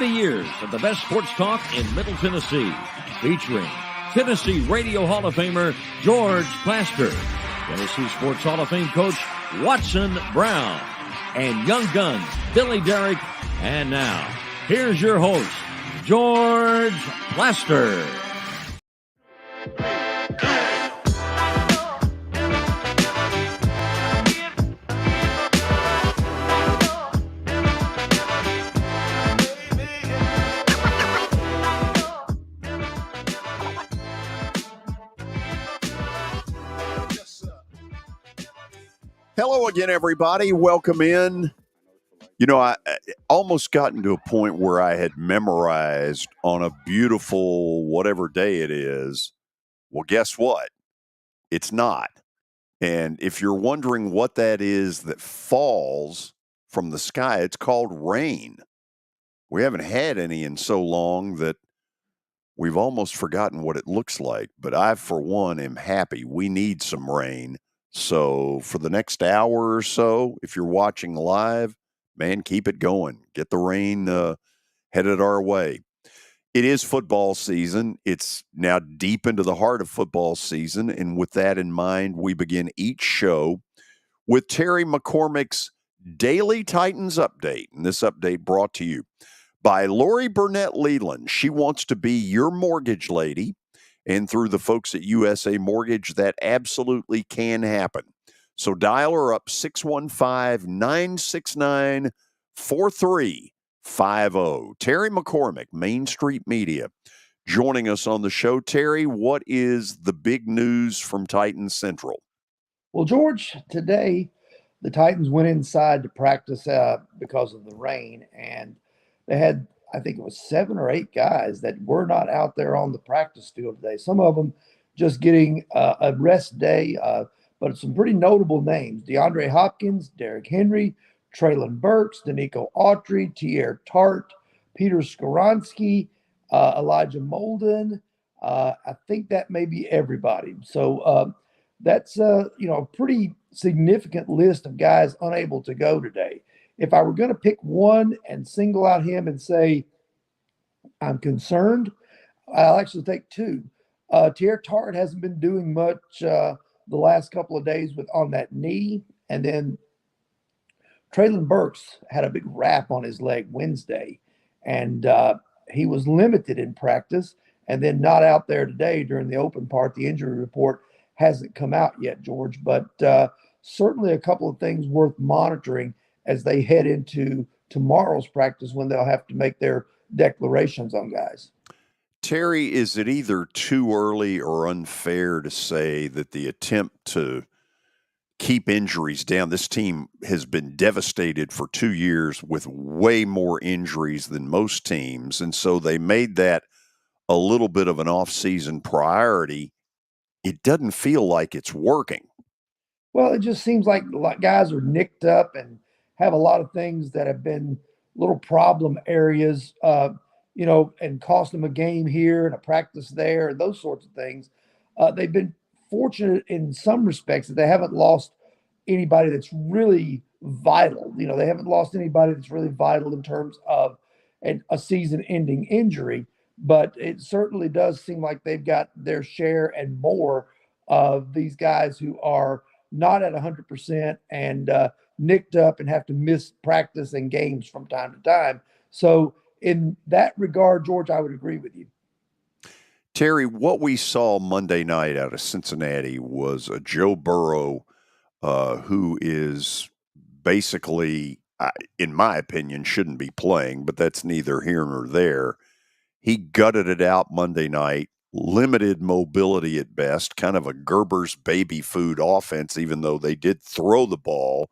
70 years of the best sports talk in Middle Tennessee, featuring Tennessee Radio Hall of Famer George Plaster, Tennessee Sports Hall of Fame coach Watson Brown, and Young Guns Billy Derrick. And now, here's your host, George Plaster. Hello again, everybody. Welcome in. You know, I almost gotten to a point where I had memorized on a beautiful whatever day it is. Well, guess what? It's not. And if you're wondering what that is that falls from the sky, it's called rain. We haven't had any in so long that we've almost forgotten what it looks like. But I, for one, am happy. We need some rain. So for the next hour or so, if you're watching live, man, keep it going. Get the rain headed our way. It is football season. It's now deep into the heart of football season. And with that in mind, we begin each show with Terry McCormick's Daily Titans Update. And this update brought to you by Lori Burnett Leland. She wants to be your mortgage lady. And through the folks at USA Mortgage, that absolutely can happen. So dial her up, 615-969-4350. Terry McCormick, Main Street Media, joining us on the show. Terry, what is the big news from Titans Central? Well, George, today the Titans went inside to practice because of the rain, and they had, I think it was 7 or 8 guys that were not out there on the practice field today. Some of them just getting a rest day, but some pretty notable names: DeAndre Hopkins, Derrick Henry, Traylon Burks, Danico Autry, Tier Tart, Peter Skoronski, Elijah Molden. I think that may be everybody. So that's a pretty significant list of guys unable to go today. If I were going to pick one and single out him and say I'm concerned, I'll actually take 2. Tier Tart hasn't been doing much the last couple of days on that knee. And then Traylon Burks had a big wrap on his leg Wednesday, and he was limited in practice and then not out there today during the open part. The injury report hasn't come out yet, George, but certainly a couple of things worth monitoring as they head into tomorrow's practice when they'll have to make their declarations on guys. Terry, is it either too early or unfair to say that the attempt to keep injuries down, this team has been devastated for 2 years with way more injuries than most teams, and so they made that a little bit of an off-season priority? It doesn't feel like it's working. Well, it just seems like guys are nicked up and have a lot of things that have been little problem areas, and cost them a game here and a practice there, and those sorts of things. They've been fortunate in some respects that they haven't lost anybody that's really vital. They haven't lost anybody that's really vital in terms of a season-ending injury, but it certainly does seem like they've got their share and more of these guys who are not at 100% and nicked up and have to miss practice and games from time to time. So in that regard, George, I would agree with you. Terry, what we saw Monday night out of Cincinnati was a Joe Burrow who is basically, in my opinion, shouldn't be playing, but that's neither here nor there. He gutted it out Monday night, limited mobility at best, kind of a Gerber's baby food offense, even though they did throw the ball,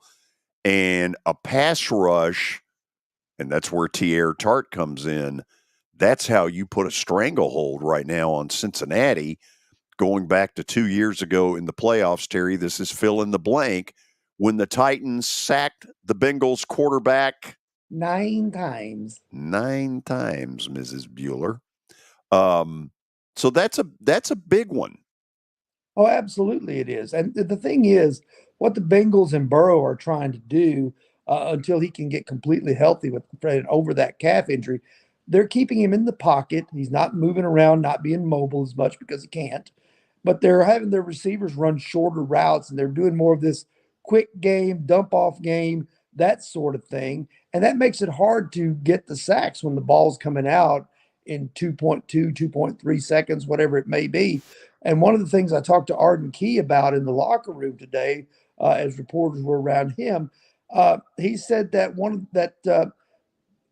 and a pass rush, and that's where Tier Tart comes in. That's how you put a stranglehold right now on Cincinnati. Going back to 2 years ago in the playoffs, Terry, this is fill in the blank, when the Titans sacked the Bengals quarterback 9 times. 9 times, Mrs. Bueller. So that's a big one. Oh, absolutely it is. And the thing is, what the Bengals and Burrow are trying to do until he can get completely healthy with over that calf injury, they're keeping him in the pocket. He's not moving around, not being mobile as much because he can't. But they're having their receivers run shorter routes, and they're doing more of this quick game, dump off game, that sort of thing. And that makes it hard to get the sacks when the ball's coming out in 2.2, 2.3 seconds, whatever it may be. And one of the things I talked to Arden Key about in the locker room today, as reporters were around him, he said that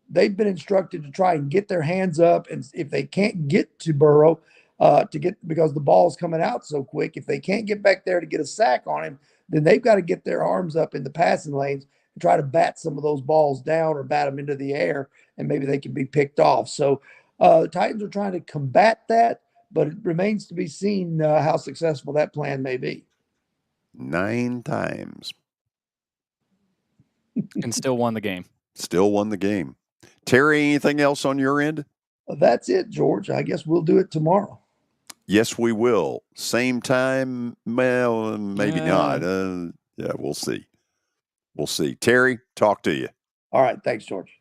they've been instructed to try and get their hands up, and if they can't get to Burrow, because the ball's coming out so quick, if they can't get back there to get a sack on him, then they've got to get their arms up in the passing lanes and try to bat some of those balls down or bat them into the air, and maybe they can be picked off. So the Titans are trying to combat that, but it remains to be seen how successful that plan may be. 9 times. And still won the game. Still won the game. Terry, anything else on your end? That's it, George. I guess we'll do it tomorrow. Yes, we will. Same time? Well, maybe not. Yeah, we'll see. We'll see. Terry, talk to you. All right. Thanks, George.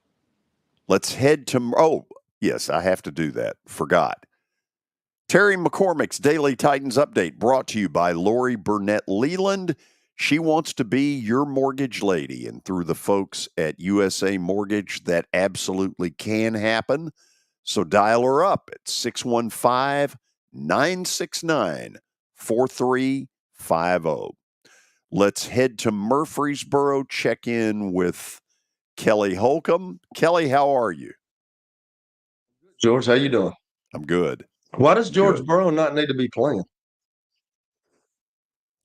Let's head to, oh, yes, I have to do that. Forgot. Terry McCormick's Daily Titans Update brought to you by Lori Burnett Leland. She wants to be your mortgage lady, and through the folks at USA Mortgage, that absolutely can happen. So dial her up at 615-969-4350. Let's head to Murfreesboro, check in with Kelly Holcomb. Kelly, how are you? George, how you doing? I'm good. Why does George Burrow not need to be playing?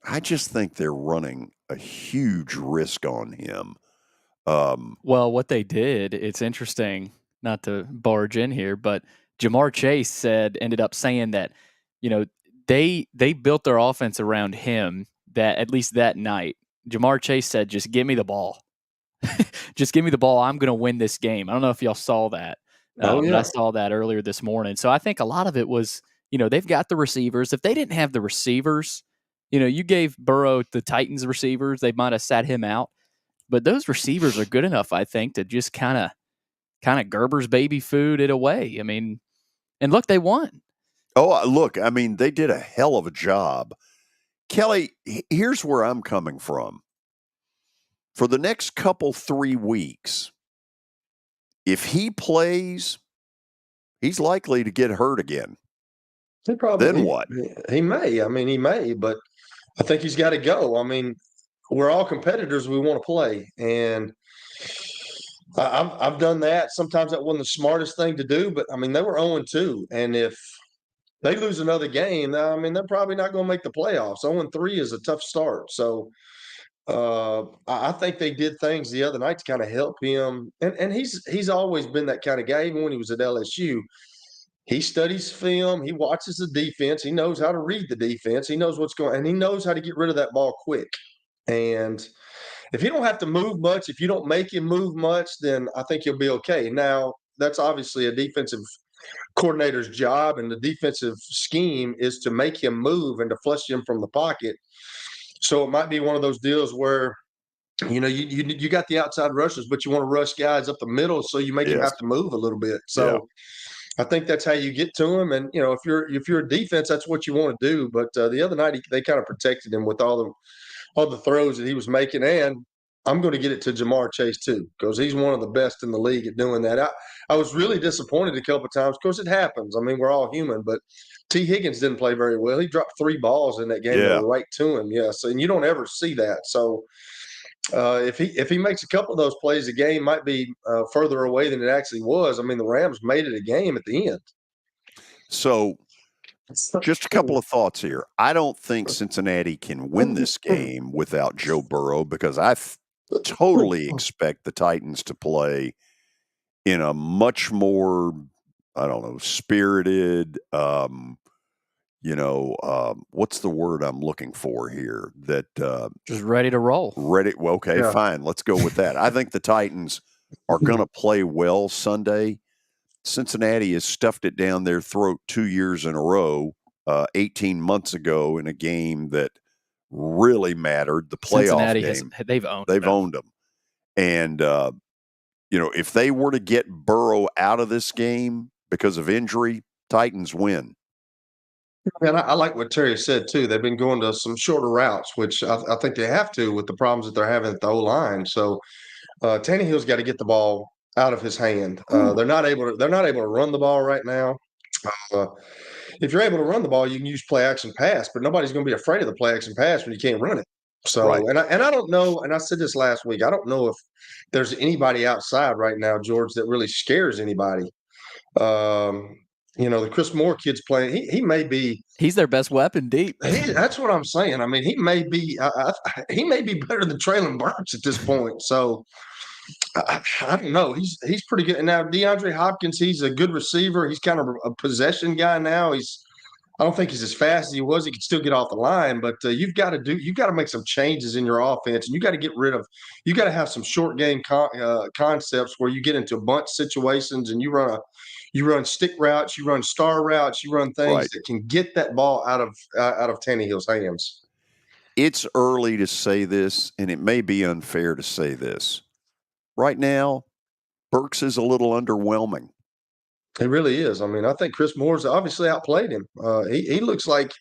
I just think they're running a huge risk on him. Well, what they did, it's interesting, not to barge in here, but Jamar Chase ended up saying that, they built their offense around him, that at least that night. Jamar Chase said, just give me the ball. Just give me the ball. I'm going to win this game. I don't know if y'all saw that. But I saw that earlier this morning. So I think a lot of it was, they've got the receivers. If they didn't have the receivers, you gave Burrow the Titans receivers, they might have sat him out. But those receivers are good enough, I think, to just kind of Gerber's baby food it away. I mean, and look, they won. Oh, look, I mean, they did a hell of a job. Kelly, here's where I'm coming from. For the next 3 weeks, if he plays, he's likely to get hurt again. Then what? He may. I mean, he may, but I think he's got to go. I mean, we're all competitors. We want to play. And I've done that. Sometimes that wasn't the smartest thing to do, but, I mean, they were 0-2. And if they lose another game, I mean, they're probably not going to make the playoffs. 0-3 is a tough start. So, I think they did things the other night to kind of help him, and he's always been that kind of guy. Even when he was at LSU, he studies film, he watches the defense, he knows how to read the defense, he knows what's going, and he knows how to get rid of that ball quick. And if you don't have to move much, if you don't make him move much, then I think he'll be okay. Now, that's obviously a defensive coordinator's job, and the defensive scheme is to make him move and to flush him from the pocket. So it might be one of those deals where, you got the outside rushers, but you want to rush guys up the middle, so you make him have to move a little bit. So I think that's how you get to him. And if you're a defense, that's what you want to do. But the other night they kind of protected him with all the throws that he was making. And I'm going to get it to Jamar Chase too, because he's one of the best in the league at doing that. I was really disappointed a couple of times. Of course, it happens. I mean, we're all human, but T. Higgins didn't play very well. He dropped 3 balls in that game that were right to him. Yes, and you don't ever see that. So if he makes a couple of those plays, the game might be further away than it actually was. I mean, the Rams made it a game at the end. So just a couple of thoughts here. I don't think Cincinnati can win this game without Joe Burrow, because I totally expect the Titans to play in a much more, spirited, what's the word I'm looking for here? That just ready to roll. Well, okay, fine. Let's go with that. I think the Titans are going to play well Sunday. Cincinnati has stuffed it down their throat 2 years in a row, 18 months ago in a game that really mattered, the playoff game. They've owned them. And, if they were to get Burrow out of this game because of injury, Titans win. And I like what Terry said too. They've been going to some shorter routes, which I think they have to with the problems that they're having at the O-line. So Tannehill's got to get the ball out of his hand. They're not able to run the ball right now. If you're able to run the ball, you can use play action pass, but nobody's going to be afraid of the play action pass when you can't run it. So, Right. and I don't know, and I said this last week, I don't know if there's anybody outside right now, George, that really scares anybody. The Chris Moore kid's playing. He may be. He's their best weapon deep. That's what I'm saying. I mean, he may be. He may be better than Traylon Burks at this point. So I don't know. He's pretty good. And now DeAndre Hopkins, he's a good receiver. He's kind of a possession guy now. I don't think he's as fast as he was. He can still get off the line, but you've got to make some changes in your offense, and you got to have some short game concepts where you get into bunch situations and you run stick routes, you run star routes, you run things that can get that ball out of Tannehill's hands. It's early to say this, and it may be unfair to say this. Right now, Burks is a little underwhelming. He really is. I mean, I think Chris Moore's obviously outplayed him. He looks like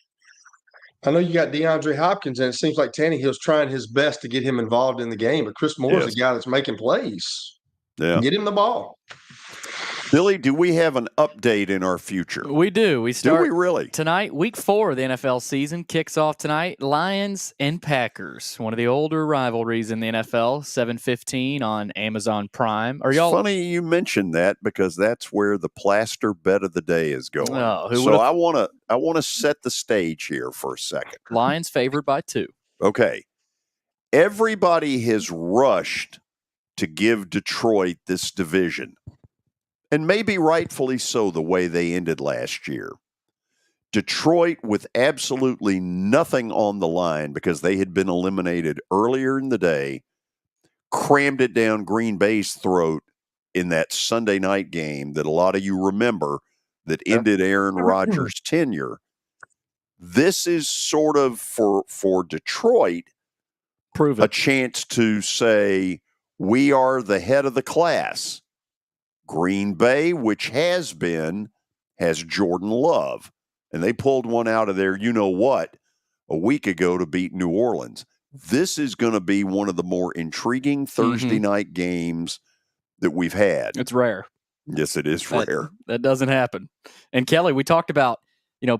– I know you got DeAndre Hopkins, and it seems like Tannehill's trying his best to get him involved in the game, but Chris Moore's the guy that's making plays. Yeah. Get him the ball. Billy, do we have an update in our future? We do. We start do we really? Tonight, week 4 of the NFL season kicks off tonight. Lions and Packers, one of the older rivalries in the NFL, 7:15 on Amazon Prime. It's funny you mentioned that because that's where the plaster bet of the day is going. Oh, so I want to set the stage here for a second. Lions favored by 2. Okay. Everybody has rushed to give Detroit this division. And maybe rightfully so, the way they ended last year. Detroit, with absolutely nothing on the line because they had been eliminated earlier in the day, crammed it down Green Bay's throat in that Sunday night game that a lot of you remember that ended Aaron Rodgers' tenure. This is sort of, for Detroit, a chance to say, we are the head of the class. Green Bay, which has Jordan Love, and they pulled one out of there, a week ago to beat New Orleans. This is going to be one of the more intriguing Thursday night games that we've had. It's rare. Yes, it is rare. That doesn't happen. And Kelly, we talked about,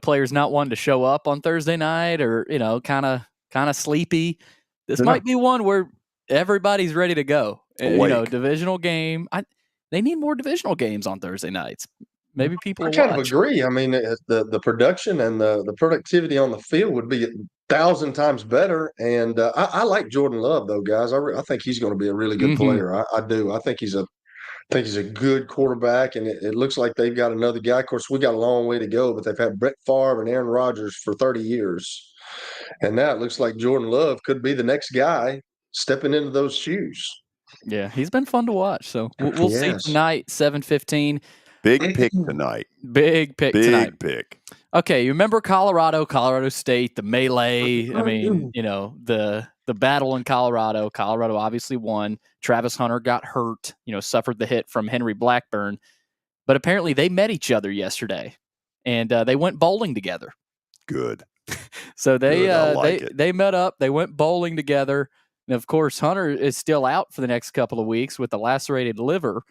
players not wanting to show up on Thursday night or, kind of sleepy. This might be one where everybody's ready to go. Divisional game. They need more divisional games on Thursday nights. Maybe people. I kind of agree. I mean, the production and the productivity on the field would be 1,000 times better. And I like Jordan Love, though, guys. I think he's going to be a really good player. I do. I think he's a good quarterback, and it looks like they've got another guy. Of course, we got a long way to go, but they've had Brett Favre and Aaron Rodgers for 30 years, and now it looks like Jordan Love could be the next guy stepping into those shoes. Yeah, he's been fun to watch. So we'll see tonight, 7:15. Big pick tonight. Big pick tonight. Big pick. Okay, you remember Colorado State, the melee. I mean, the battle in Colorado. Colorado obviously won. Travis Hunter got hurt, suffered the hit from Henry Blackburn. But apparently they met each other yesterday, and they went bowling together. Good. So they met up. They went bowling together. And, of course, Hunter is still out for the next couple of weeks with a lacerated liver.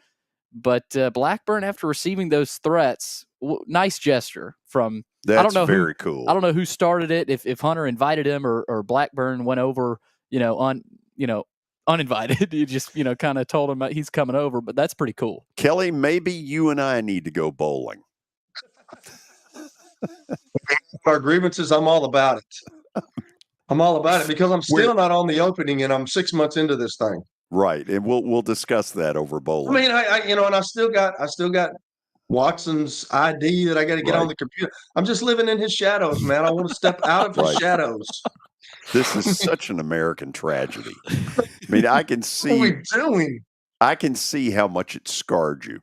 But Blackburn, after receiving those threats, nice gesture from – That's I don't know very cool. I don't know who started it, if Hunter invited him or Blackburn went over, uninvited. You just, kind of told him he's coming over. But that's pretty cool. Kelly, maybe you and I need to go bowling. Our grievances, I'm all about it. I'm all about it because I'm still not on the opening, and I'm 6 months into this thing. Right, and we'll discuss that over bowling. I mean, and I still got Watson's ID that I got to get on the computer. I'm just living in his shadows, man. I want to step out of his shadows. This is such an American tragedy. I mean, I can see. What are we doing? I can see how much it scarred you.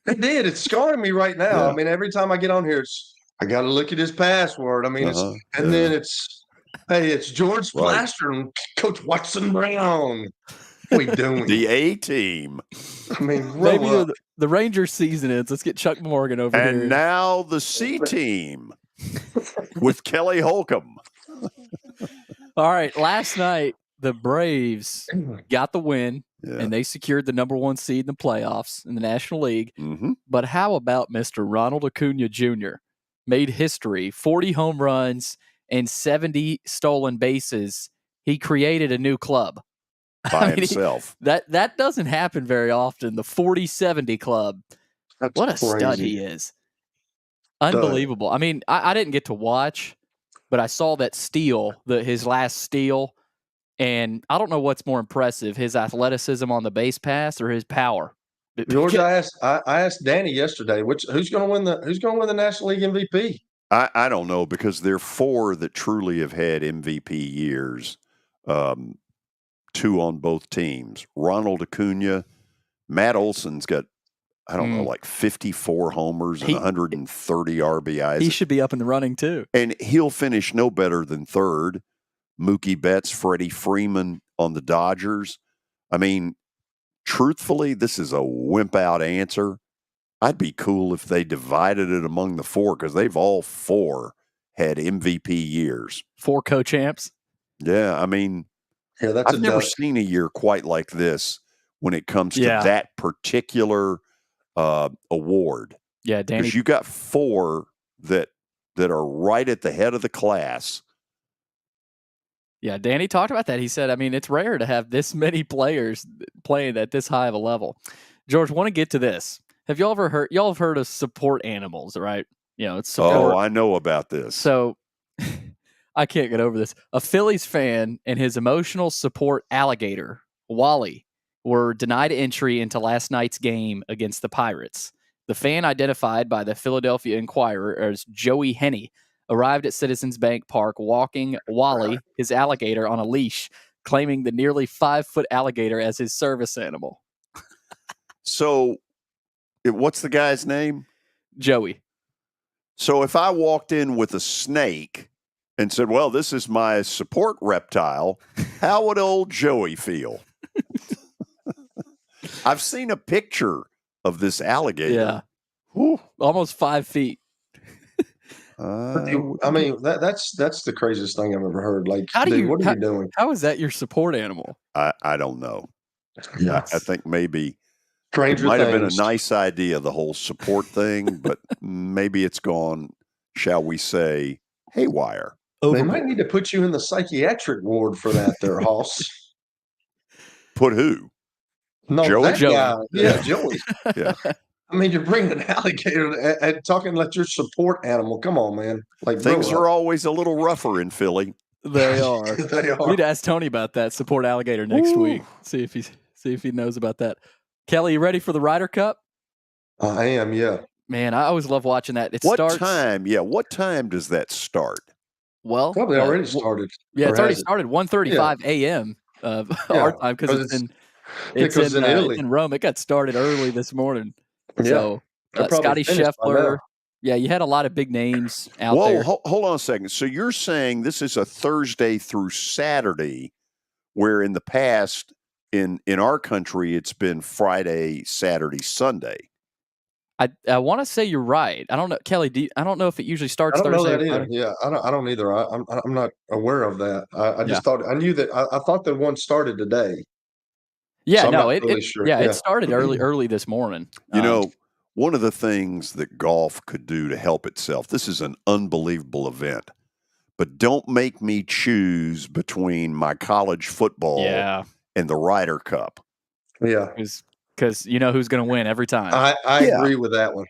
It did. It's scarring me right now. Yeah. I mean, every time I get on here, I got to look at his password. I mean, then it's George Plaster and Coach Watson Brown. What are we doing? The A team. I mean, Maybe roll up. the Rangers season ends. Let's get Chuck Morgan over here. And now the C team with Kelly Holcomb. All right. Last night, the Braves got the win, and they secured the number 1 seed in the playoffs in the National League. Mm-hmm. But how about Mr. Ronald Acuna Jr.? Made history, 40 home runs and 70 stolen bases. He created a new club. By himself. That doesn't happen very often. The 40-70 club. That's What a crazy. stud he is. Unbelievable. I mean, I didn't get to watch, but I saw that steal, his last steal, and I don't know what's more impressive, his athleticism on the base pass or his power. George, I asked Danny yesterday, who's going to win the National League MVP? I don't know, because there are 4 that truly have had MVP years, 2 on both teams. Ronald Acuna, Matt Olson's got, I don't know, like 54 homers and 130 RBIs. He should be up in the running too. And he'll finish no better than 3rd. Mookie Betts, Freddie Freeman on the Dodgers. I mean, truthfully, this is a wimp-out answer. I'd be cool if they divided it among the 4, because they've all 4 had MVP years. 4 co-champs. Yeah, I mean, I've never seen a year quite like this when it comes to that particular award. Yeah, Danny. Because you got 4 that are right at the head of the class. Yeah, Danny talked about that. He said, I mean, it's rare to have this many players playing at this high of a level. George, want to get to this. Have y'all have heard of support animals, right? You know, it's support. Oh, I know about this. So I can't get over this. A Phillies fan and his emotional support alligator, Wally, were denied entry into last night's game against the Pirates. The fan, identified by the Philadelphia Inquirer as Joey Henney, arrived at Citizens Bank Park walking Wally, his alligator, on a leash, claiming the nearly 5-foot alligator as his service animal. So, what's the guy's name? Joey. So if I walked in with a snake and said, well, this is my support reptile, how would old Joey feel? I've seen a picture of this alligator. Yeah. Whew, almost 5 feet. I mean, that's the craziest thing I've ever heard. Like, what are you doing? How is that your support animal? I don't know. Yeah, I think maybe Stranger it might have things. been a nice idea, the whole support thing, but maybe it's gone, shall we say, haywire. They might need to put you in the psychiatric ward for that there, Hoss. Put who? No, Joey? that guy. Yeah, Joey. Yeah. I mean, you're bringing an alligator and talking like your support animal. Come on, man. Like, things are always a little rougher in Philly. They are. They are. We need to ask Tony about that support alligator next week. See if he knows about that. Kelly, you ready for the Ryder Cup? I am, yeah. Man, I always love watching that. What time? Yeah, what time does that start? Well, probably already started. Yeah, it's already started. 1:35 a.m. Our time, because it's in Italy. In Rome. It got started early this morning. So Scotty Scheffler. Yeah, you had a lot of big names out there. Hold on a second. So you're saying this is a Thursday through Saturday, where in the past in our country it's been Friday, Saturday, Sunday. I want to say you're right. I don't know, Kelly. I don't know if it usually starts Thursday. I don't know that either. Yeah, I don't either. I'm not aware of that. I just thought I knew that. I thought that one started today. Yeah, so no, it started early this morning. You know, one of the things that golf could do to help itself. This is an unbelievable event, but don't make me choose between my college football and the Ryder Cup. Yeah. Because you know who's going to win every time. I agree with that one.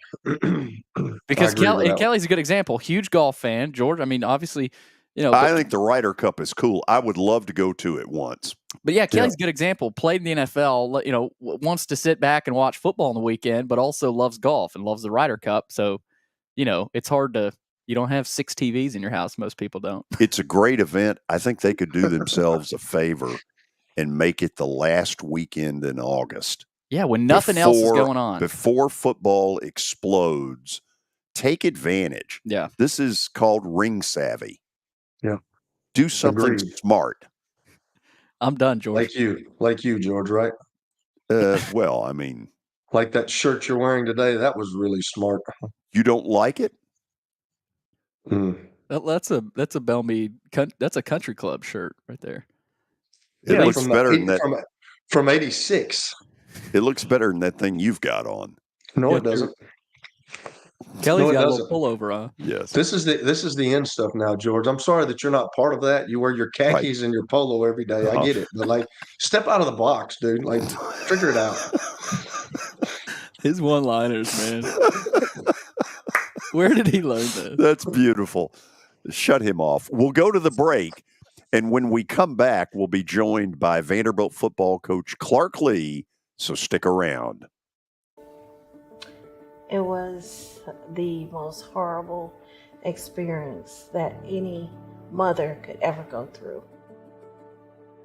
Because Kelly's a good example. Huge golf fan, George. I mean, obviously, you know. I think the Ryder Cup is cool. I would love to go to it once. But yeah, Kelly's a good example. Played in the NFL, you know, wants to sit back and watch football on the weekend, but also loves golf and loves the Ryder Cup. So, you know, it's hard to. You don't have 6 TVs in your house. Most people don't. It's a great event. I think they could do themselves a favor and make it the last weekend in August. Yeah, when nothing else is going on. Before football explodes, take advantage. Yeah. This is called ring savvy. Yeah. Do something smart. I'm done, George. Like you, George, right? Well, I mean, Like that shirt you're wearing today, that was really smart. you don't like it? Mm. That's a Bellmead. That's a country club shirt right there. It looks from better than that. From '86. It looks better than that thing you've got on. No, Yeah, it doesn't. Kelly's No, it got a doesn't. little pullover on. Yes. This is the end stuff now, George. I'm sorry that you're not part of that. You wear your khakis and your polo every day. I get it, but like, step out of the box, dude. Like, figure it out. His one-liners, man. Where did he learn this? That's beautiful. Shut him off. We'll go to the break, and when we come back, we'll be joined by Vanderbilt football coach Clark Lee, so stick around. It was the most horrible experience that any mother could ever go through.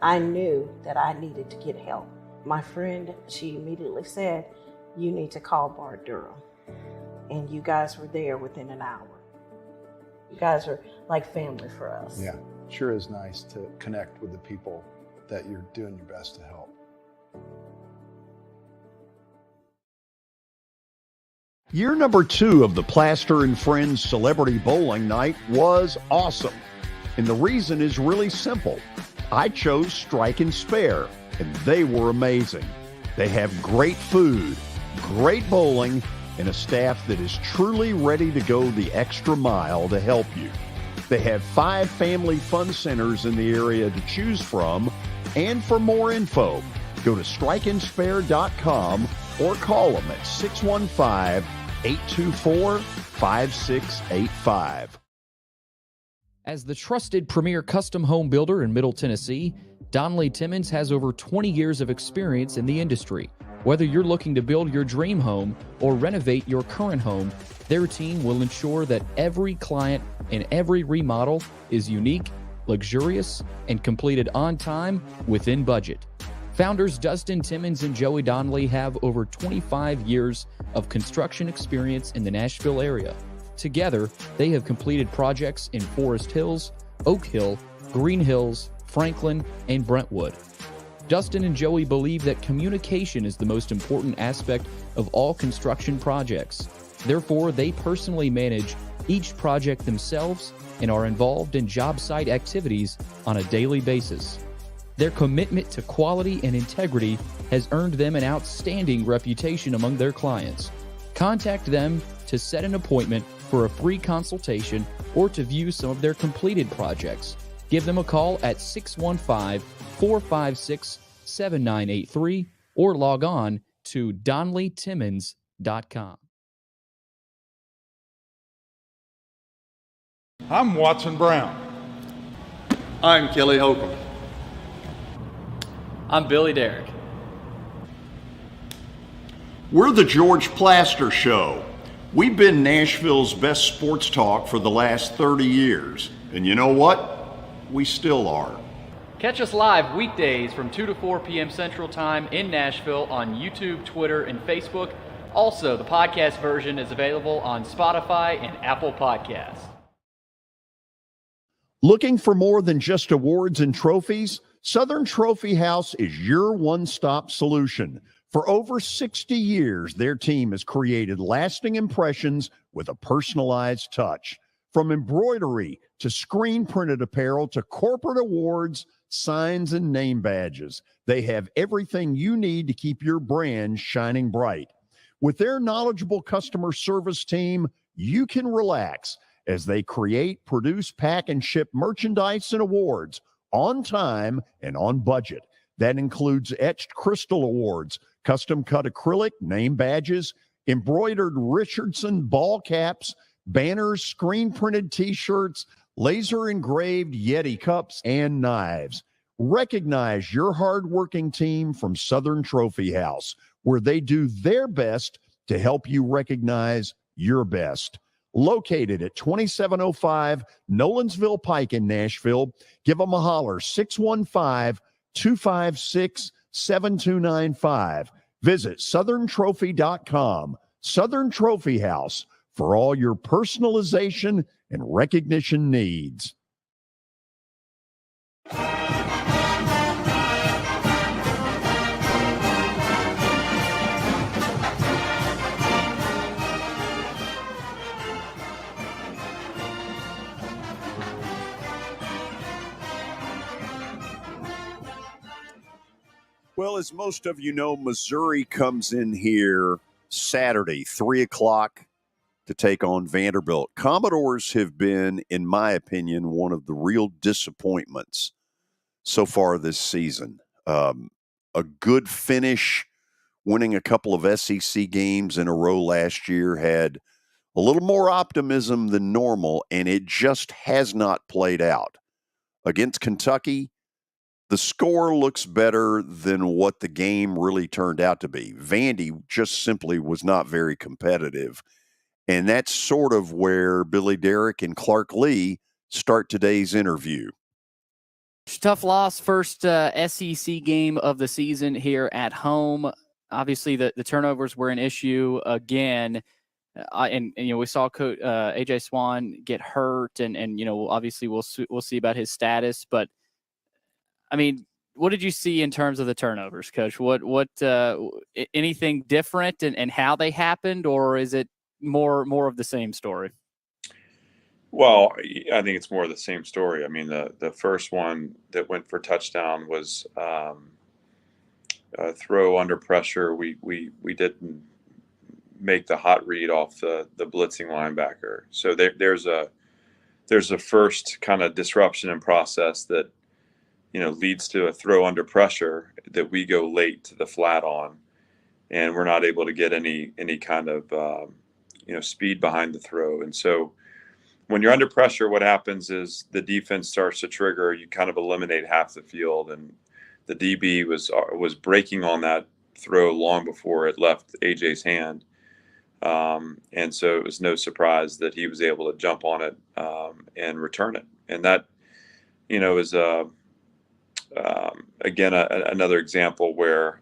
I knew that I needed to get help. My friend, she immediately said, "You need to call Bart Durham." And you guys were there within an hour. You guys are like family for us. Yeah, sure is nice to connect with the people that you're doing your best to help. Year number 2 of the Plaster and Friends Celebrity Bowling Night was awesome. And the reason is really simple. I chose Strike and Spare, and they were amazing. They have great food, great bowling, and a staff that is truly ready to go the extra mile to help you. They have 5 family fun centers in the area to choose from, and for more info, go to strikeandspare.com or call them at 615-824-5685. As the trusted premier custom home builder in Middle Tennessee, Donnelly Timmons has over 20 years of experience in the industry. Whether you're looking to build your dream home or renovate your current home, their team will ensure that every client and every remodel is unique, luxurious, and completed on time within budget. Founders Dustin Timmons and Joey Donnelly have over 25 years of construction experience in the Nashville area. Together, they have completed projects in Forest Hills, Oak Hill, Green Hills, Franklin, and Brentwood. Dustin and Joey believe that communication is the most important aspect of all construction projects. Therefore, they personally manage each project themselves and are involved in job site activities on a daily basis. Their commitment to quality and integrity has earned them an outstanding reputation among their clients. Contact them to set an appointment for a free consultation or to view some of their completed projects. Give them a call at 615-456-7983 or log on to DonnellyTimmons.com. I'm Watson Brown. I'm Kelly Holcomb. I'm Billy Derrick. We're the George Plaster Show. We've been Nashville's best sports talk for the last 30 years. And you know what? We still are. Catch us live weekdays from 2 to 4 p.m. Central Time in Nashville on YouTube, Twitter, and Facebook. Also, the podcast version is available on Spotify and Apple Podcasts. Looking for more than just awards and trophies? Southern Trophy House is your one-stop solution. For over 60 years, their team has created lasting impressions with a personalized touch. From embroidery to screen-printed apparel to corporate awards, signs, and name badges, they have everything you need to keep your brand shining bright. With their knowledgeable customer service team, you can relax as they create, produce, pack, and ship merchandise and awards on time and on budget. That includes etched crystal awards, custom-cut acrylic, name badges, embroidered Richardson ball caps, banners, screen-printed T-shirts, laser-engraved Yeti cups, and knives. Recognize your hard-working team from Southern Trophy House, where they do their best to help you recognize your best. Located at 2705 Nolensville Pike in Nashville, give them a holler, 615-256-7295. Visit southerntrophy.com. Southern Trophy House, for all your personalization and recognition needs. Well, as most of you know, Missouri comes in here Saturday, 3 o'clock, to take on Vanderbilt. Commodores have been, in my opinion, one of the real disappointments so far this season. A good finish, winning a couple of SEC games in a row last year, had a little more optimism than normal, and it just has not played out. Against Kentucky, the score looks better than what the game really turned out to be. Vandy just simply was not very competitive. And that's sort of where Billy Derrick and Clark Lee start today's interview. Tough loss, first SEC game of the season here at home. Obviously, the turnovers were an issue again. And we saw AJ Swan get hurt, and obviously we'll see about his status. But I mean, what did you see in terms of the turnovers, Coach? What anything different and how they happened, or is it more of the same story? Well, I think it's more of the same story. I mean, the first one that went for touchdown was a throw under pressure. We didn't make the hot read off the blitzing linebacker. So there's a first kind of disruption in process that leads to a throw under pressure that we go late to the flat on, and we're not able to get any kind of speed behind the throw. And so when you're under pressure, what happens is the defense starts to trigger. You kind of eliminate half the field, and the DB was breaking on that throw long before it left AJ's hand. And so it was no surprise that he was able to jump on it and return it. And that, is again another example where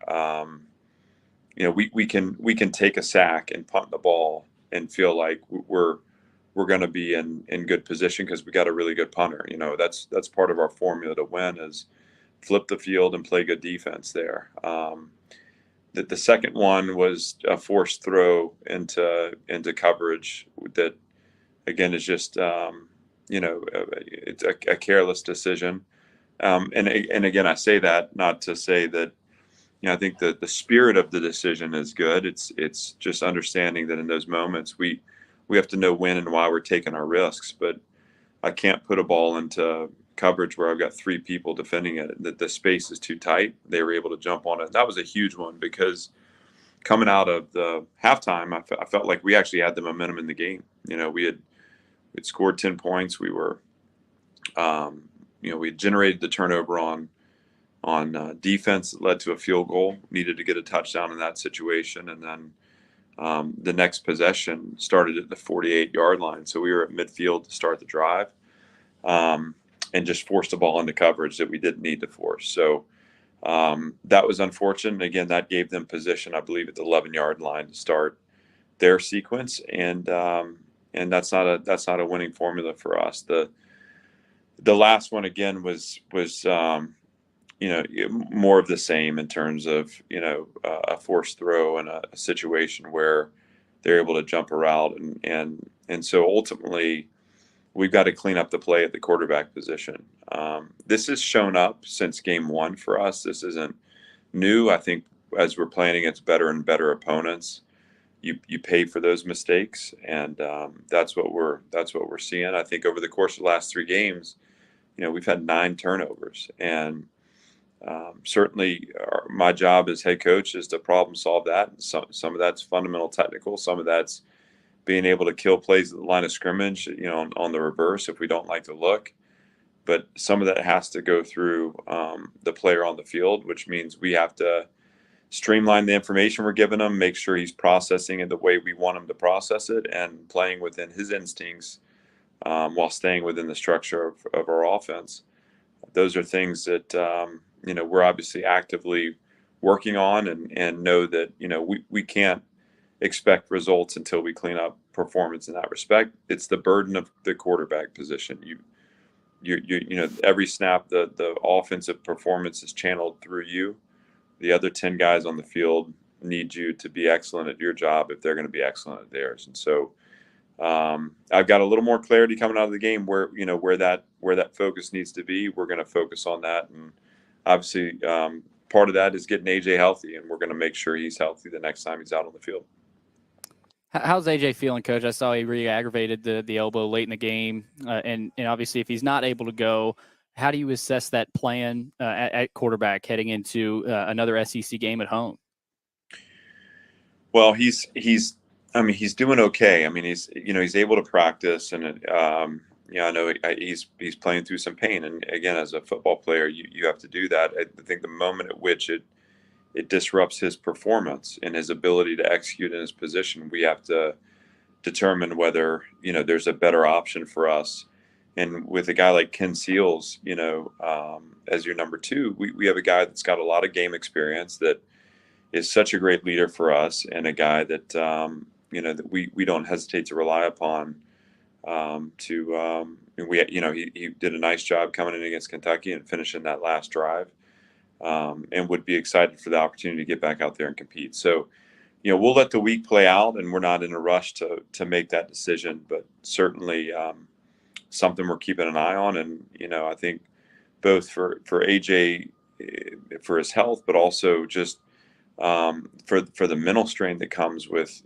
we can take a sack and punt the ball and feel like we're going to be in good position because we got a really good punter. That's part of our formula to win is flip the field and play good defense there. The second one was a forced throw into coverage that, again, is just it's a careless decision. And again, I say that not to say that I think that the spirit of the decision is good. It's just understanding that in those moments we have to know when and why we're taking our risks. But I can't put a ball into coverage where I've got three people defending it, that the space is too tight. They were able to jump on it. That was a huge one because coming out of the halftime, I felt like we actually had the momentum in the game. We had scored 10 points. We were, we had generated the turnover on defense that led to a field goal, needed to get a touchdown in that situation. And then the next possession started at the 48-yard line. So we were at midfield to start the drive. And just forced the ball into coverage that we didn't need to force. So that was unfortunate. Again, that gave them position, I believe, at the 11-yard line to start their sequence, and that's not a winning formula for us. The last one again was more of the same in terms of a forced throw and a situation where they're able to jump a route, and so ultimately, we've got to clean up the play at the quarterback position. This has shown up since game one for us. This isn't new. I think as we're playing against better and better opponents, you pay for those mistakes, and that's what we're seeing. I think over the course of the last three games, we've had 9 turnovers, and certainly my job as head coach is to problem solve that. Some of that's fundamental technical. Some of that's being able to kill plays at the line of scrimmage, on the reverse if we don't like the look. But some of that has to go through the player on the field, which means we have to streamline the information we're giving him, make sure he's processing it the way we want him to process it, and playing within his instincts while staying within the structure of our offense. Those are things that, we're obviously actively working on and know that, we can't expect results until we clean up performance in that respect. It's the burden of the quarterback position. Every snap, the offensive performance is channeled through you. The other 10 guys on the field need you to be excellent at your job if they're going to be excellent at theirs. And so I've got a little more clarity coming out of the game where that focus needs to be. We're going to focus on that, and obviously part of that is getting AJ healthy, and we're going to make sure he's healthy the next time he's out on the field. How's AJ feeling, Coach? I saw he re-aggravated the elbow late in the game, and obviously if he's not able to go, how do you assess that plan at quarterback heading into another SEC game at home? Well, he's doing okay. I mean, he's able to practice, and I know he's playing through some pain. And again, as a football player, you have to do that. I think the moment at which it disrupts his performance and his ability to execute in his position, we have to determine whether there's a better option for us. And with a guy like Ken Seals, as your number 2, we have a guy that's got a lot of game experience, that is such a great leader for us, and a guy that that we don't hesitate to rely upon. He did a nice job coming in against Kentucky and finishing that last drive, and would be excited for the opportunity to get back out there and compete. So, we'll let the week play out, and we're not in a rush to make that decision, but certainly something we're keeping an eye on. And I think both for AJ, for his health, but also just for the mental strain that comes with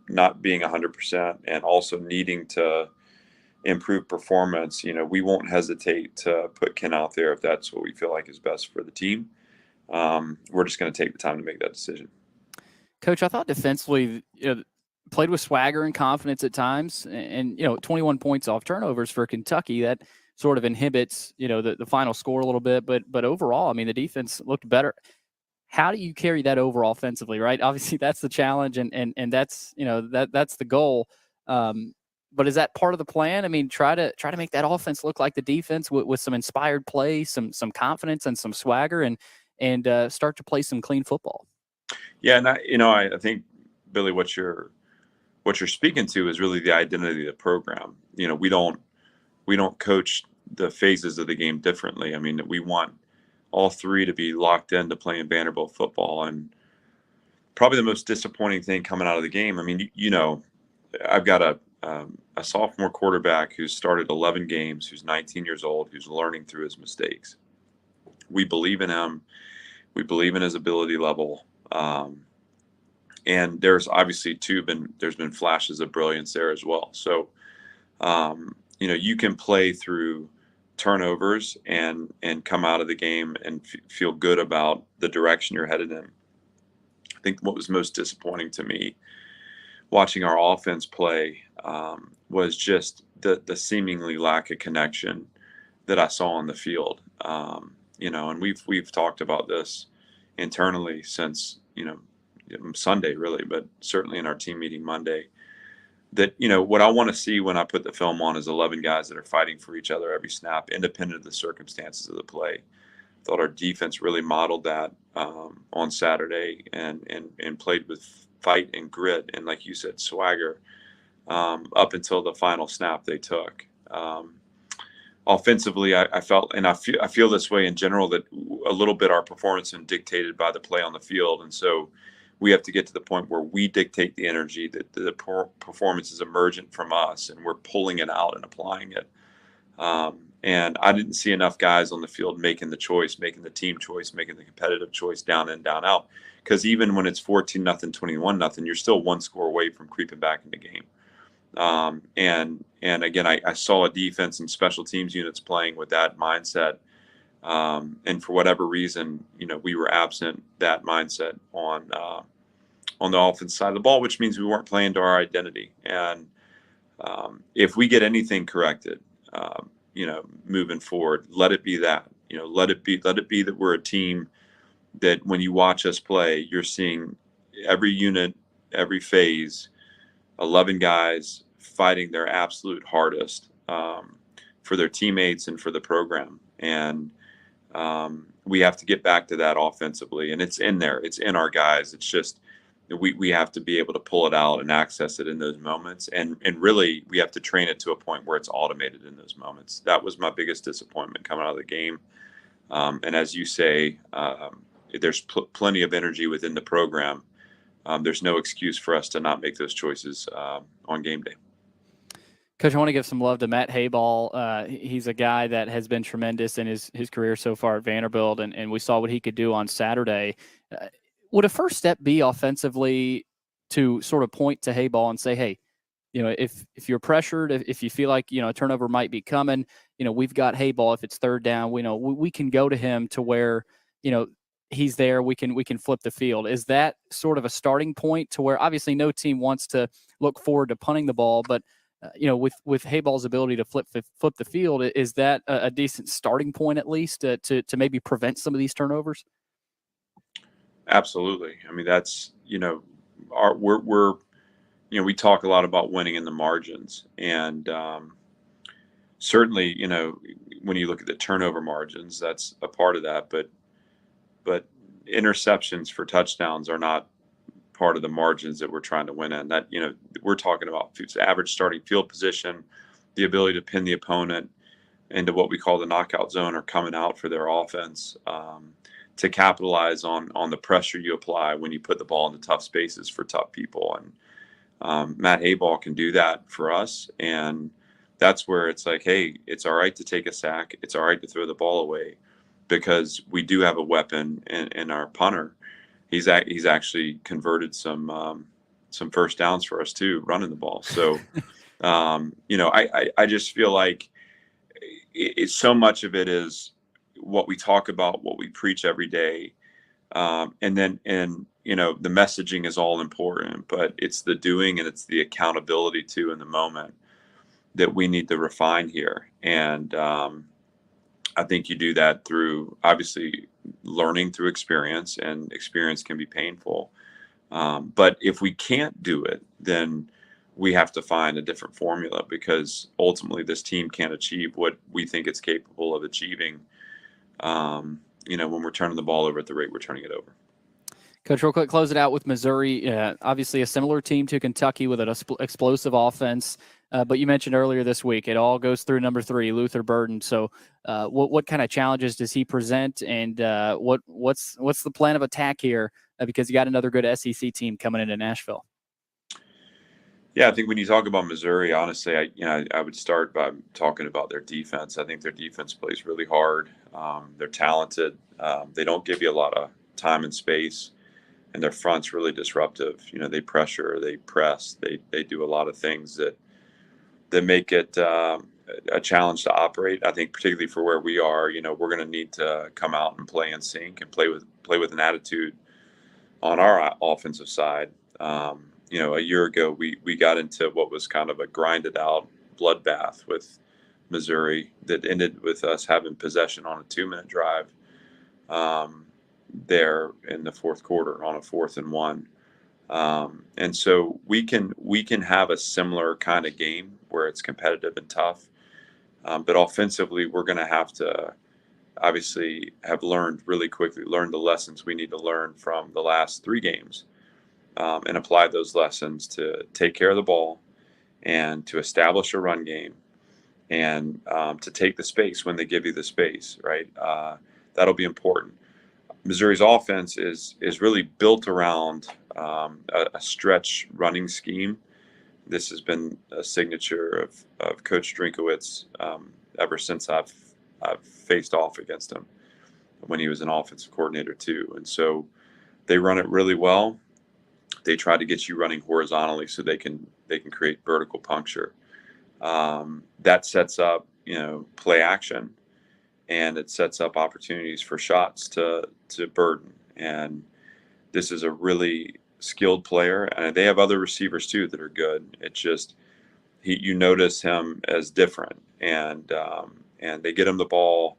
not being 100% and also needing to improve performance. We won't hesitate to put Ken out there if that's what we feel like is best for the team. We're just going to take the time to make that decision. Coach, I thought defensively, played with swagger and confidence at times, and 21 points off turnovers for Kentucky, that sort of inhibits the final score a little bit, but overall, I mean, the defense looked better. How do you carry that over offensively, right? Obviously that's the challenge, and that's that's the goal, but is that part of the plan? I mean, try to make that offense look like the defense with some inspired play, some confidence and some swagger, and start to play some clean football. Yeah, and I think, Billy, what you're speaking to is really the identity of the program. We don't coach the phases of the game differently. I mean, we want all 3 to be locked into playing Vanderbilt football. And probably the most disappointing thing coming out of the game, I mean, I've got a sophomore quarterback who's started 11 games, who's 19 years old, who's learning through his mistakes. We believe in him. We believe in his ability level. And there's obviously there's been flashes of brilliance there as well. So, you can play through turnovers and come out of the game and feel good about the direction you're headed in. I think what was most disappointing to me watching our offense play was just the seemingly lack of connection that I saw on the field. And we've talked about this internally since Sunday, really, but certainly in our team meeting Monday, that what I want to see when I put the film on is 11 guys that are fighting for each other every snap, independent of the circumstances of the play. I thought our defense really modeled that on Saturday and played with fight and grit and, like you said, swagger up until the final snap they took. Offensively, I felt, and I feel this way in general, that a little bit our performance is dictated by the play on the field, and so we have to get to the point where we dictate the energy, that the performance is emergent from us, and we're pulling it out and applying it. And I didn't see enough guys on the field making the choice, making the team choice, making the competitive choice, down in, down out. Because even when it's 14-0, 21-0, you're still one score away from creeping back in the game. And again, I saw a defense and special teams units playing with that mindset. And for whatever reason, we were absent that mindset on the offense side of the ball, which means we weren't playing to our identity. And if we get anything corrected, moving forward, let it be that. Let it be that we're a team that when you watch us play, you're seeing every unit, every phase, 11 guys fighting their absolute hardest for their teammates and for the program. And we have to get back to that offensively, and it's in there. It's in our guys. It's just we have to be able to pull it out and access it in those moments. And really, we have to train it to a point where it's automated in those moments. That was my biggest disappointment coming out of the game. And as you say, there's plenty of energy within the program. There's no excuse for us to not make those choices on game day. Coach, I want to give some love to Matt Hayball. He's a guy that has been tremendous in his career so far at Vanderbilt, and we saw what he could do on Saturday. Would a first step be offensively to sort of point to Hayball and say, hey, if you're pressured, if you feel like, a turnover might be coming, we've got Hayball. If it's third down, we can go to him to where, he's there. We can flip the field. Is that sort of a starting point to where obviously no team wants to look forward to punting the ball, but with Hayball's ability to flip the field, is that a decent starting point at least to maybe prevent some of these turnovers? Absolutely. I mean, that's we're we talk a lot about winning in the margins, and certainly when you look at the turnover margins, that's a part of that. But interceptions for touchdowns are not part of the margins that we're trying to win in. That we're talking about average starting field position, the ability to pin the opponent into what we call the knockout zone or coming out for their offense, to capitalize on the pressure you apply when you put the ball into tough spaces for tough people. And Matt Hayball can do that for us, and that's where it's like, hey, it's all right to take a sack, it's all right to throw the ball away, because we do have a weapon in our punter. He's actually converted some first downs for us too, running the ball. So, I just feel like it's so much of it is what we talk about, what we preach every day, and the messaging is all important, but it's the doing and it's the accountability too in the moment that we need to refine here. And I think you do that through obviously learning through experience, and experience can be painful. But if we can't do it, then we have to find a different formula, because ultimately this team can't achieve what we think it's capable of achieving. When we're turning the ball over at the rate we're turning it over. Coach, real quick, close it out with Missouri. Obviously a similar team to Kentucky with an explosive offense. But you mentioned earlier this week, it all goes through number 3, Luther Burden. So what kind of challenges does he present, and what's the plan of attack here? Because you got another good SEC team coming into Nashville. Yeah, I think when you talk about Missouri, honestly, I would start by talking about their defense. I think their defense plays really hard. They're talented. They don't give you a lot of time and space, and their front's really disruptive. They pressure, they press, they do a lot of things that make it a challenge to operate. I think particularly for where we are, we're going to need to come out and play in sync and play with an attitude on our offensive side. A year ago, we got into what was kind of a grinded out bloodbath with Missouri that ended with us having possession on a 2-minute drive there in the fourth quarter on a 4th and 1. And so we can have a similar kind of game where it's competitive and tough. But offensively, we're going to have to obviously have learned really quickly, learn the lessons we need to learn from the last 3 games, and apply those lessons to take care of the ball and to establish a run game, and to take the space when they give you the space, right? That'll be important. Missouri's offense is really built around a stretch running scheme. This has been a signature of Coach Drinkowitz ever since I've faced off against him when he was an offensive coordinator too. And so they run it really well. They try to get you running horizontally so they can create vertical puncture. That sets up play action, and it sets up opportunities for shots to Burden. And this is a really skilled player, and they have other receivers too that are good. It's just you notice him as different, and they get him the ball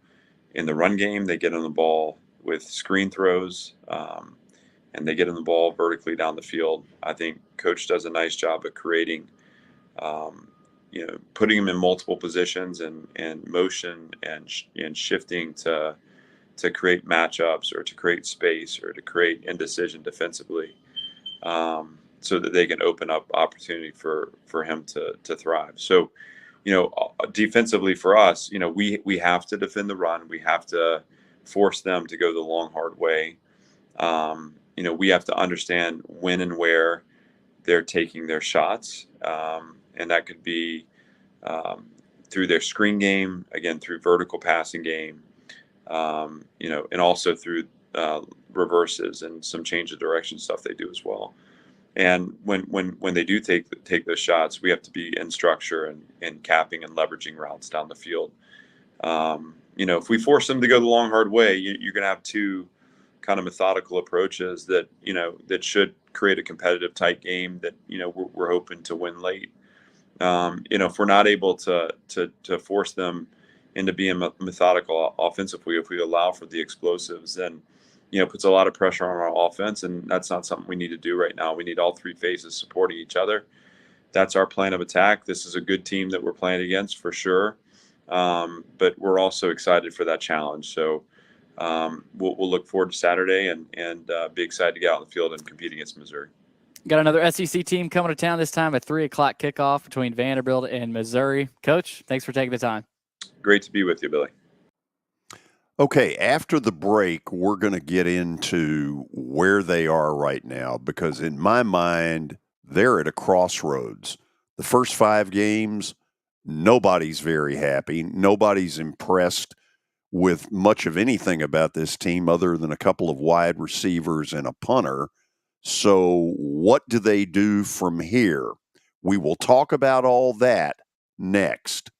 in the run game. They get him the ball with screen throws, and they get him the ball vertically down the field. I think Coach does a nice job of creating, putting him in multiple positions and motion and shifting to create matchups or to create space or to create indecision defensively, so that they can open up opportunity for him to thrive. So, defensively for us, we have to defend the run. We have to force them to go the long, hard way. We have to understand when and where they're taking their shots. And that could be through their screen game, again, through vertical passing game, and also through reverses and some change of direction stuff they do as well. And when they do take those shots, we have to be in structure and capping and leveraging routes down the field. If we force them to go the long, hard way, you're going to have two kind of methodical approaches that should create a competitive, tight game that, we're hoping to win late. If we're not able to force them into being methodical offensively, if we allow for the explosives, then, it puts a lot of pressure on our offense, and that's not something we need to do right now. We need all three phases supporting each other. That's our plan of attack. This is a good team that we're playing against for sure. But we're also excited for that challenge. So we'll look forward to Saturday and be excited to get out on the field and compete against Missouri. Got another SEC team coming to town, this time at 3 o'clock kickoff between Vanderbilt and Missouri. Coach, thanks for taking the time. Great to be with you, Billy. Okay, after the break, we're going to get into where they are right now, because in my mind, they're at a crossroads. The first 5 games, nobody's very happy. Nobody's impressed with much of anything about this team other than a couple of wide receivers and a punter. So what do they do from here? We will talk about all that next.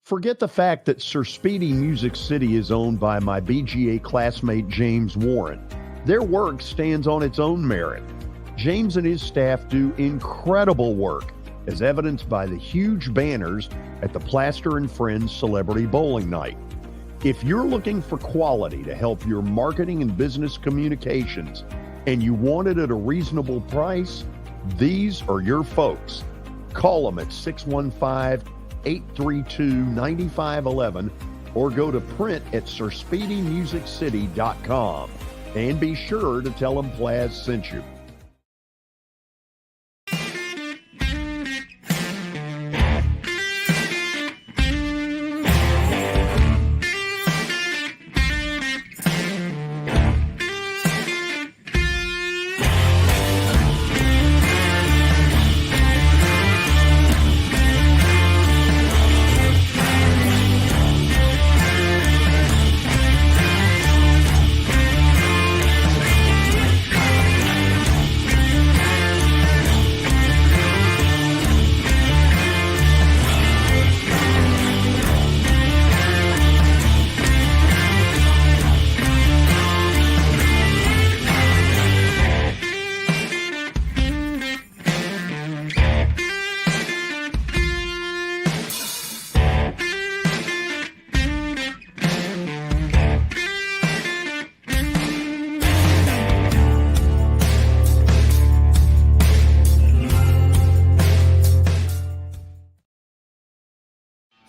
Forget the fact that Sir Speedy Music City is owned by my BGA classmate James Warren. Their work stands on its own merit. James and his staff do incredible work, as evidenced by the huge banners at the Plaster and Friends Celebrity Bowling Night. If you're looking for quality to help your marketing and business communications, and you want it at a reasonable price, these are your folks. Call them at 615-832-9511 or go to print at sirspeedymusiccity.com. And be sure to tell them Plaz sent you.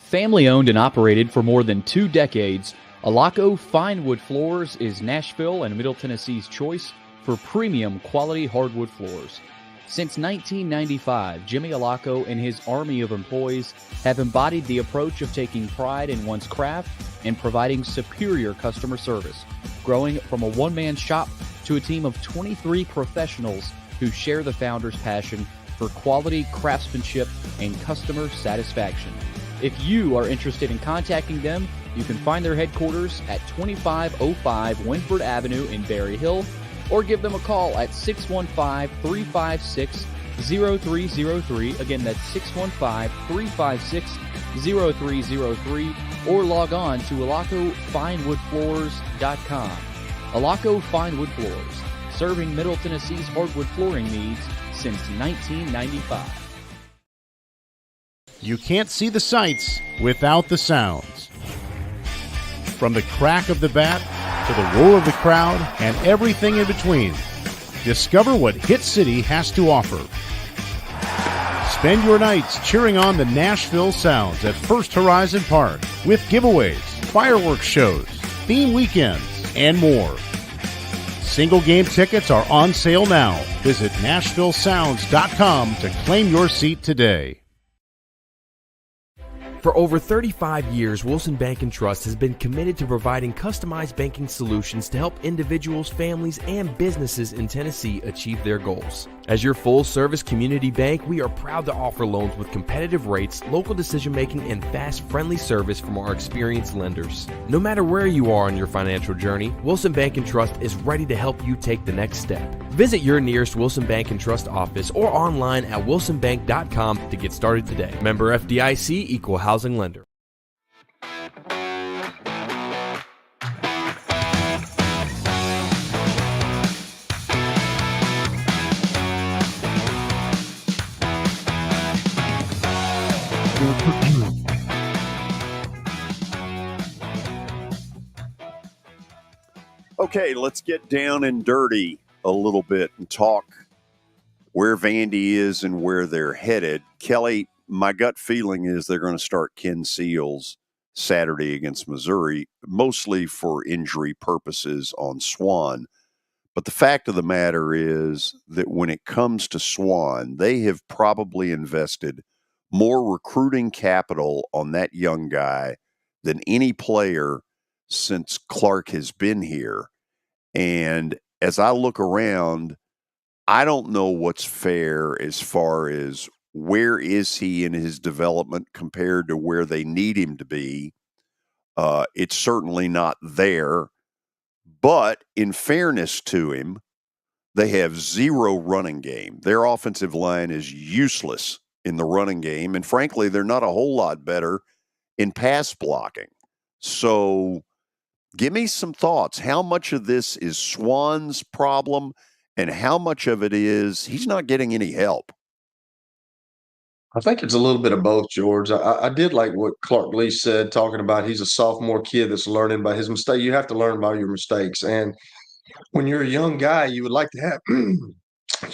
Family owned and operated for more than 2 decades, Alaco Fine Wood Floors is Nashville and Middle Tennessee's choice for premium quality hardwood floors. Since 1995, Jimmy Alaco and his army of employees have embodied the approach of taking pride in one's craft and providing superior customer service, growing from a one-man shop to a team of 23 professionals who share the founder's passion for quality craftsmanship and customer satisfaction. If you are interested in contacting them, you can find their headquarters at 2505 Winford Avenue in Berry Hill, or give them a call at 615-356-0303. Again, that's 615-356-0303, or log on to alacofinewoodfloors.com. Alaco Fine Wood Floors, serving Middle Tennessee's hardwood flooring needs since 1995. You can't see the sights without the sounds. From the crack of the bat to the roar of the crowd and everything in between, discover what Hit City has to offer. Spend your nights cheering on the Nashville Sounds at First Horizon Park with giveaways, fireworks shows, theme weekends, and more. Single game tickets are on sale now. Visit NashvilleSounds.com to claim your seat today. For over 35 years, Wilson Bank & Trust has been committed to providing customized banking solutions to help individuals, families, and businesses in Tennessee achieve their goals. As your full-service community bank, we are proud to offer loans with competitive rates, local decision-making, and fast, friendly service from our experienced lenders. No matter where you are on your financial journey, Wilson Bank & Trust is ready to help you take the next step. Visit your nearest Wilson Bank & Trust office or online at wilsonbank.com to get started today. Member FDIC, Equal Housing Lender. Okay, let's get down and dirty a little bit and talk where Vandy is and where they're headed. Kelly, my gut feeling is they're going to start Ken Seals Saturday against Missouri, mostly for injury purposes on Swan. But the fact of the matter is that when it comes to Swan, they have probably invested more recruiting capital on that young guy than any player since Clark has been here. And as I look around, I don't know what's fair as far as where is he in his development compared to where they need him to be. It's certainly not there. But in fairness to him, they have zero running game. Their offensive line is useless in the running game. And frankly, they're not a whole lot better in pass blocking. So give me some thoughts. How much of this is Swan's problem and how much of it is he's not getting any help? I think it's a little bit of both, George. I did like what Clark Lee said, talking about he's a sophomore kid that's learning by his mistake. You have to learn by your mistakes. And when you're a young guy, you would like to have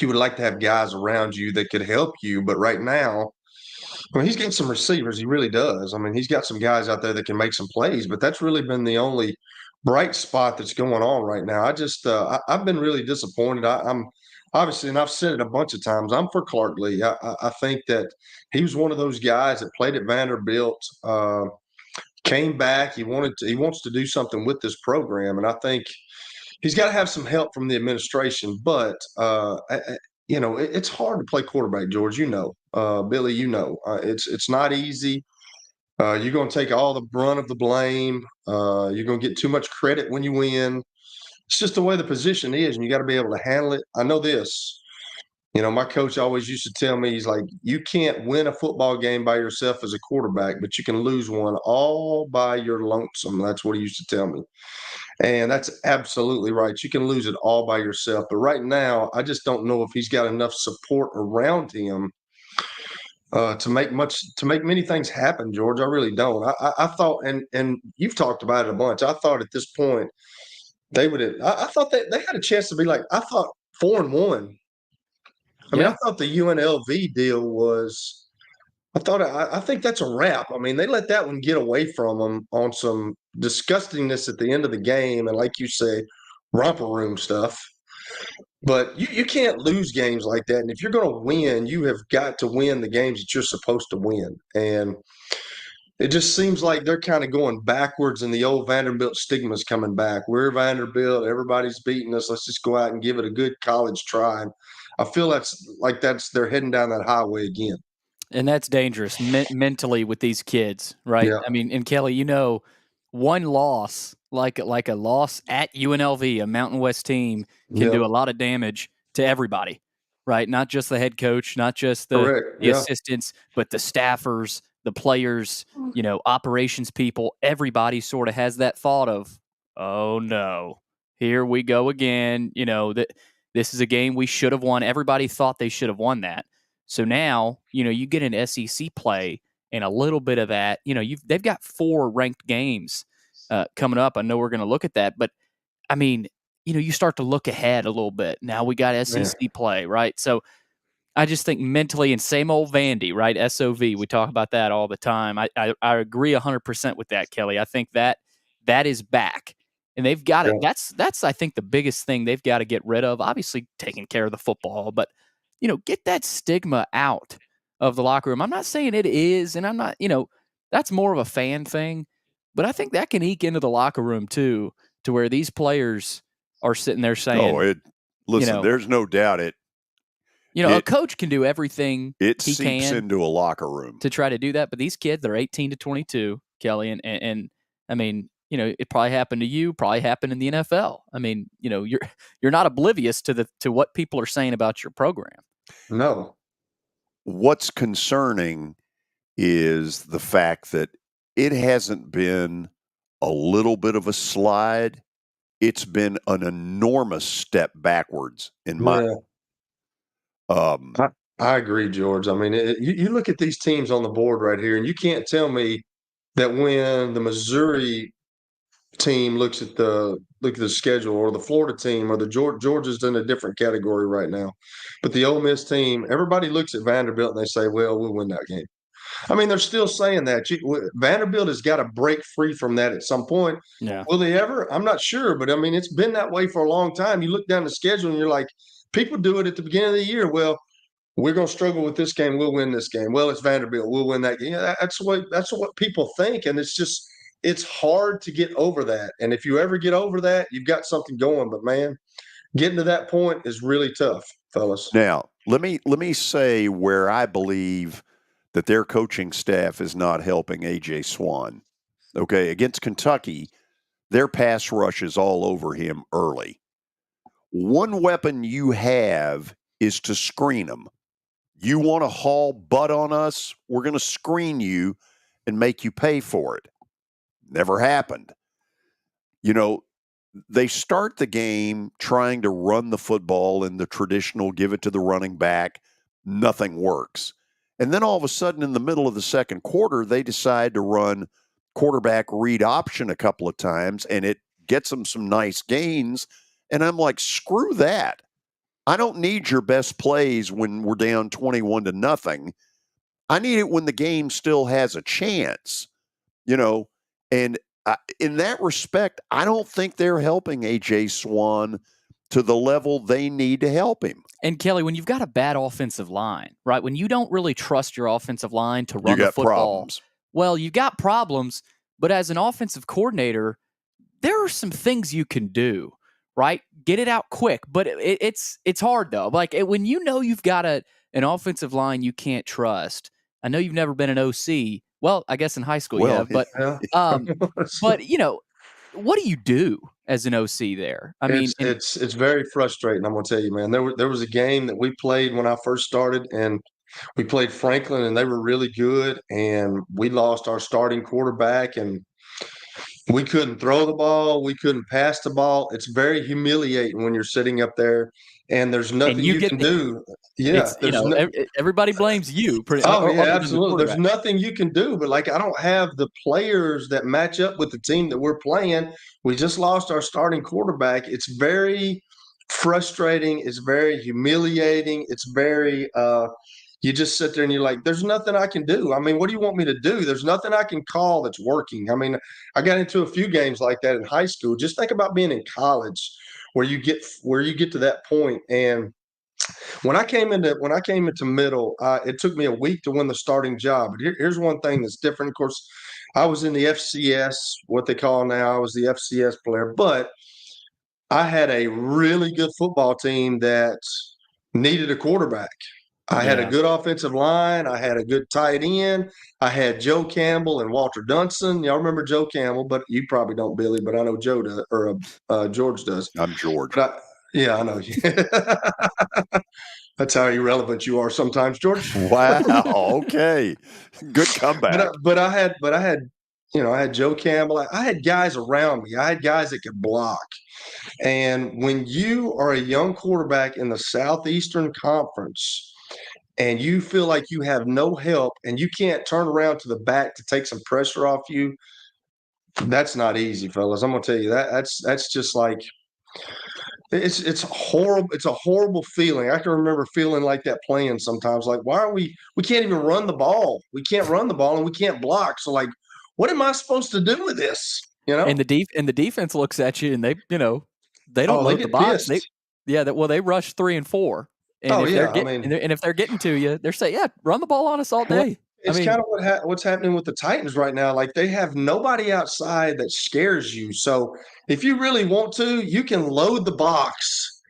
you would like to have guys around you that could help you. But right now, I mean, he's getting some receivers. He really does. I mean, he's got some guys out there that can make some plays, but that's really been the only bright spot that's going on right now. I've been really disappointed. I'm obviously, and I've said it a bunch of times, I'm for Clark Lee. I think that he was one of those guys that played at Vanderbilt, came back. He wants to do something with this program, and I think he's got to have some help from the administration. But it's hard to play quarterback, George. Billy, it's not easy. You're going to take all the brunt of the blame. You're going to get too much credit when you win. It's just the way the position is, and you got to be able to handle it. I know this. My coach always used to tell me, he's like, you can't win a football game by yourself as a quarterback, but you can lose one all by your lonesome. That's what he used to tell me. And that's absolutely right. You can lose it all by yourself. But right now, I just don't know if he's got enough support around him to make many things happen, George. I really don't. I thought, and you've talked about it a bunch. I thought at this point they would have. I thought they had a chance to be like. I thought 4-1. I mean, I thought the UNLV deal was. I think that's a wrap. I mean, they let that one get away from them on some disgustingness at the end of the game, and like you say, romper room stuff. But you can't lose games like that. And if you're going to win, you have got to win the games that you're supposed to win. And it just seems like they're kind of going backwards, and the old Vanderbilt stigma is coming back. We're Vanderbilt. Everybody's beating us. Let's just go out and give it a good college try. I feel they're heading down that highway again. And that's dangerous mentally with these kids, right? Yeah. I mean, and Kelly, one loss, like a loss at UNLV, a Mountain West team, can do a lot of damage to everybody, right? Not just the head coach, not just the assistants, but the staffers, the players, operations people. Everybody sort of has that thought of, oh no, here we go again. That this is a game we should have won. Everybody thought they should have won that. So now, you get an SEC play and a little bit of that. They've got 4 ranked games coming up. I know we're going to look at that, but I mean, you start to look ahead a little bit. Now we got SEC play, right? So I just think mentally, and same old Vandy, right? SOV, we talk about that all the time. I agree 100% with that, Kelly. I think that is back. And they've got it. That's I think the biggest thing they've got to get rid of. Obviously, taking care of the football, but get that stigma out of the locker room. I'm not saying it is, and I'm not, that's more of a fan thing. But I think that can eke into the locker room too, to where these players are sitting there saying, listen, there's no doubt a coach can do everything it he seeps can into a locker room to try to do that. But these kids, they're 18 to 22, Kelly, and I mean, it probably happened to you, probably happened in the NFL. I mean, you're not oblivious to what people are saying about your program. No. What's concerning is the fact that it hasn't been a little bit of a slide. It's been an enormous step backwards in my. I agree, George. I mean, you look at these teams on the board right here, and you can't tell me that when the Missouri team looks at the schedule, or the Florida team, or the Georgia's in a different category right now, but the Ole Miss team, everybody looks at Vanderbilt and they say, "Well, we'll win that game." I mean, they're still saying that. Vanderbilt has got to break free from that at some point. Yeah. Will they ever? I'm not sure, but I mean, it's been that way for a long time. You look down the schedule and you're like, people do it at the beginning of the year. Well, we're going to struggle with this game. We'll win this game. Well, it's Vanderbilt. We'll win that game. Yeah, that's what people think, and it's hard to get over that. And if you ever get over that, you've got something going. But man, getting to that point is really tough, fellas. Now, let me say where I believe that their coaching staff is not helping AJ Swan. Okay, against Kentucky, their pass rush is all over him early. One weapon you have is to screen him. You want to haul butt on us? We're going to screen you and make you pay for it. Never happened. They start the game trying to run the football in the traditional give it to the running back. Nothing works. And then all of a sudden in the middle of the second quarter, they decide to run quarterback read option a couple of times, and it gets them some nice gains. And I'm like, screw that. I don't need your best plays when we're down 21-0. I need it when the game still has a chance, and in that respect, I don't think they're helping AJ Swan to the level they need to help him. And Kelly, when you've got a bad offensive line, right? When you don't really trust your offensive line to run the football, problems. Well, you've got problems, but as an offensive coordinator, there are some things you can do, right? Get it out quick, but it's hard though. Like when you've got an offensive line you can't trust. I know you've never been an OC. Well, I guess in high school you have, but but what do you do as an OC there? I mean, it's very frustrating. I'm going to tell you, man. There was a game that we played when I first started, and we played Franklin, and they were really good, and we lost our starting quarterback, and we couldn't throw the ball. We couldn't pass the ball. It's very humiliating when you're sitting up there and there's nothing you can do. Yeah. Everybody blames you. Absolutely. There's nothing you can do. But I don't have the players that match up with the team that we're playing. We just lost our starting quarterback. It's very frustrating. It's very humiliating. It's very you just sit there and you're like, there's nothing I can do. I mean, what do you want me to do? There's nothing I can call that's working. I mean, I got into a few games like that in high school. Just think about being in college where you get to that point. And when I came into middle, it took me a week to win the starting job. But here's one thing that's different. Of course, I was in the FCS, what they call now. I was the FCS player, but I had a really good football team that needed a quarterback. I had a good offensive line. I had a good tight end. I had Joe Campbell and Walter Dunson. Y'all remember Joe Campbell, but you probably don't, Billy, but I know Joe does, or George does. I'm George. I know you. That's how irrelevant you are sometimes, George. Wow. Okay. Good comeback. But I had Joe Campbell. I had guys around me. I had guys that could block. And when you are a young quarterback in the Southeastern Conference, and you feel like you have no help and you can't turn around to the back to take some pressure off you, that's not easy, fellas. I'm going to tell you that's just like it's horrible. It's a horrible feeling. I can remember feeling like that playing sometimes. Like, why are we can't even run the ball. We can't run the ball and we can't block. So what am I supposed to do with this? And the defense looks at you and they don't load the box. They rush 3 and 4. And if they're getting to you, they're saying, run the ball on us all day. It's kind of what's happening with the Titans right now. Like, they have nobody outside that scares you. So if you really want to, you can load the box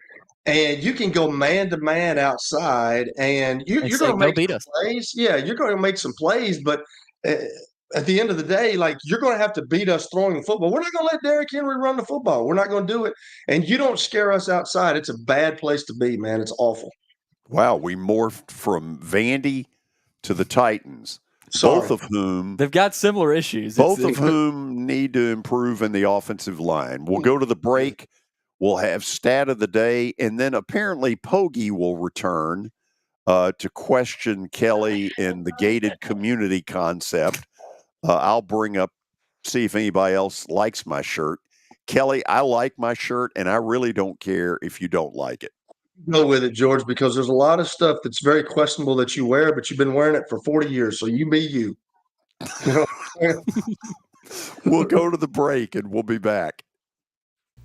and you can go man to man outside, and you're going to make some plays. Yeah, you're going to make some plays, but at the end of the day, like, you're going to have to beat us throwing the football. We're not going to let Derrick Henry run the football. We're not going to do it. And you don't scare us outside. It's a bad place to be, man. It's awful. Wow, we morphed from Vandy to the Titans, both of whom they've got similar issues. Both of whom need to improve in the offensive line. We'll go to the break. We'll have stat of the day, and then apparently Pogue will return to question Kelly and the gated community concept. I'll bring up, see if anybody else likes my shirt. Kelly, I like my shirt, and I really don't care if you don't like it. Go with it, George, because there's a lot of stuff that's very questionable that you wear, but you've been wearing it for 40 years, so you be you. We'll go to the break, and we'll be back.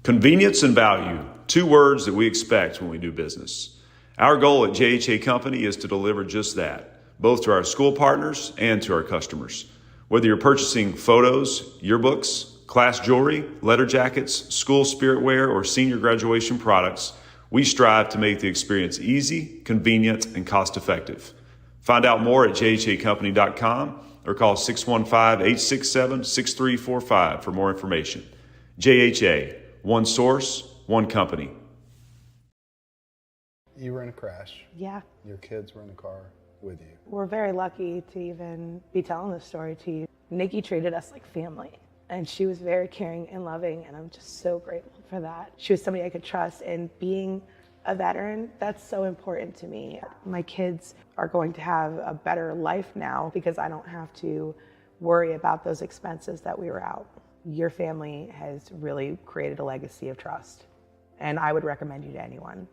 Convenience and value, two words that we expect when we do business. Our goal at JHA Company is to deliver just that, both to our school partners and to our customers. Whether you're purchasing photos, yearbooks, class jewelry, letter jackets, school spirit wear, or senior graduation products, we strive to make the experience easy, convenient, and cost-effective. Find out more at jhacompany.com or call 615-867-6345 for more information. JHA, one source, one company. You were in a crash. Yeah. Your kids were in the car with you. We're very lucky to even be telling this story to you. Nikki treated us like family, and she was very caring and loving, and I'm just so grateful for that. She was somebody I could trust, and being a veteran, that's so important to me. My kids are going to have a better life now because I don't have to worry about those expenses that we were out. Your family has really created a legacy of trust, and I would recommend you to anyone.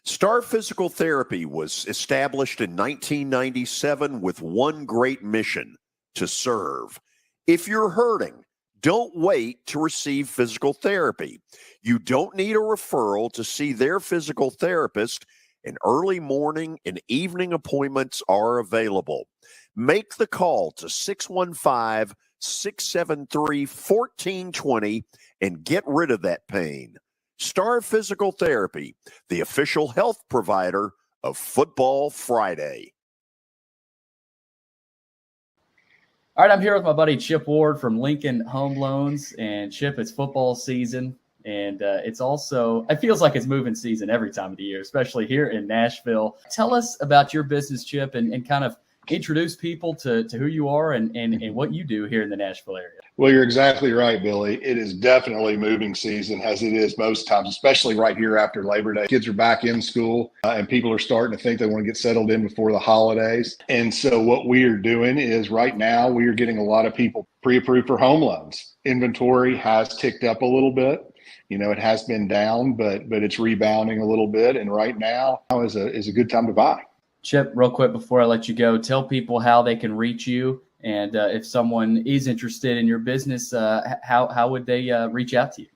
Star Physical Therapy was established in 1997 with one great mission: to serve. If you're hurting, don't wait to receive physical therapy. You don't need a referral to see their physical therapist, and early morning and evening appointments are available. Make the call to 615-673-1420 and get rid of that pain. Star Physical Therapy, the official health provider of Football Friday. All right, I'm here with my buddy Chip Ward from Lincoln Home Loans. And Chip, it's football season, and it's also, it feels like it's moving season every time of the year, especially here in Nashville. Tell us about your business, Chip, and kind of introduce people to who you are and what you do here in the Nashville area. Well, you're exactly right, Billy. It is definitely moving season, as it is most times, especially right here after Labor Day. Kids are back in school, and people are starting to think they want to get settled in before the holidays. And so what we are doing is right now we are getting a lot of people pre-approved for home loans. Inventory has ticked up a little bit. You know, it has been down, but it's rebounding a little bit. And right now is a good time to buy. Chip, real quick before I let you go, tell people how they can reach you. And if someone is interested in your business, how would they reach out to you?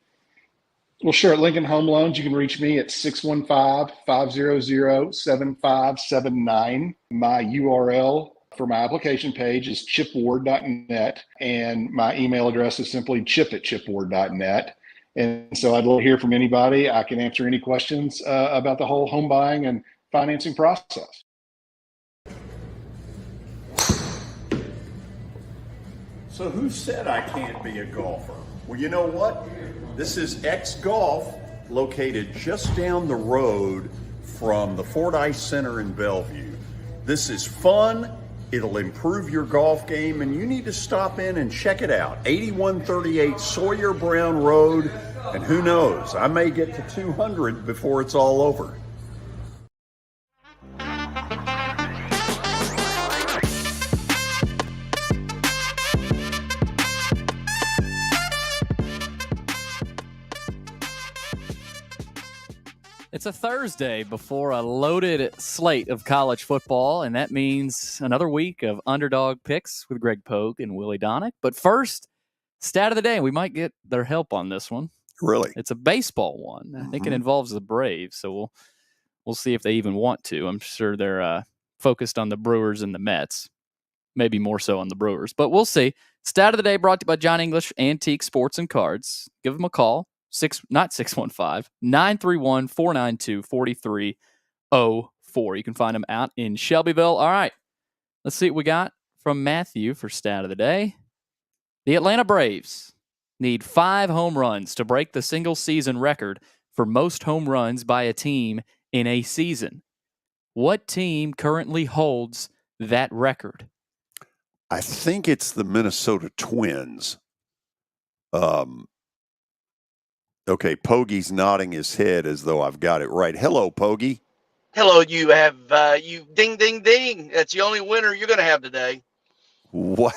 Well, sure. At Lincoln Home Loans, you can reach me at 615-500-7579. My URL for my application page is chipward.net, and my email address is simply chip@chipward.net. And so I'd love to hear from anybody. I can answer any questions about the whole home buying and financing process. So who said I can't be a golfer? Well, you know what? This is X Golf, located just down the road from the Fordyce Center in Bellevue. This is fun. It'll improve your golf game, and you need to stop in and check it out. 8138 Sawyer Brown Road, and who knows, I may get to 200 before it's all over. It's a Thursday before a loaded slate of college football, and that means another week of Underdog picks with Greg Pogue and Willy Daunic. But first, stat of the day. We might get their help on this one. Really? It's a baseball one. I think it involves the Braves, so we'll see if they even want to. I'm sure they're focused on the Brewers and the Mets. Maybe more so on the Brewers, but we'll see. Stat of the day brought to you by John English Antique Sports and Cards. Give them a call. 931-492-4304. You can find them out in Shelbyville. All right. Let's see what we got from Matthew for stat of the day. The Atlanta Braves need 5 home runs to break the single season record for most home runs by a team in a season. What team currently holds that record? I think it's the Minnesota Twins. Okay, Pogue's nodding his head as though I've got it right. Hello, Pogue. Hello, you have, you ding, ding, ding. That's the only winner you're going to have today. Wow.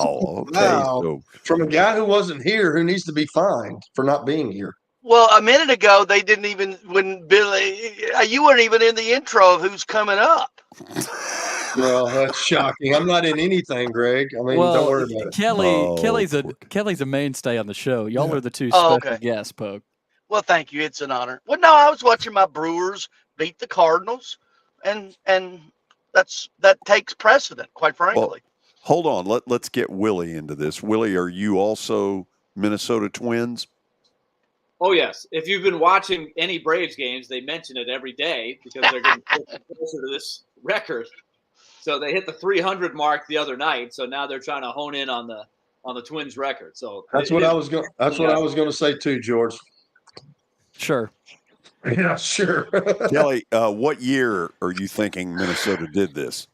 Okay. Wow. So, From a guy who wasn't here, who needs to be fined for not being here. Well, a minute ago, they didn't even, when Billy, you weren't even in the intro of who's coming up. Well, that's shocking. I'm not in anything, Greg. I mean, don't worry about it. Kelly's a mainstay on the show. Y'all are the two special guests, Pogue. Well, thank you. It's an honor. Well, no, I was watching my Brewers beat the Cardinals, and that takes precedent, quite frankly. well, hold on. Let's get Willy into this. Willy, are you also Minnesota Twins? Oh, yes. If you've been watching any Braves games, they mention it every day because they're getting closer to this record. So they hit the 300 mark the other night. So now they're trying to hone in on the Twins record. So That's what I was going to say too, George. Sure. Yeah, sure. Kelly, what year are you thinking Minnesota did this?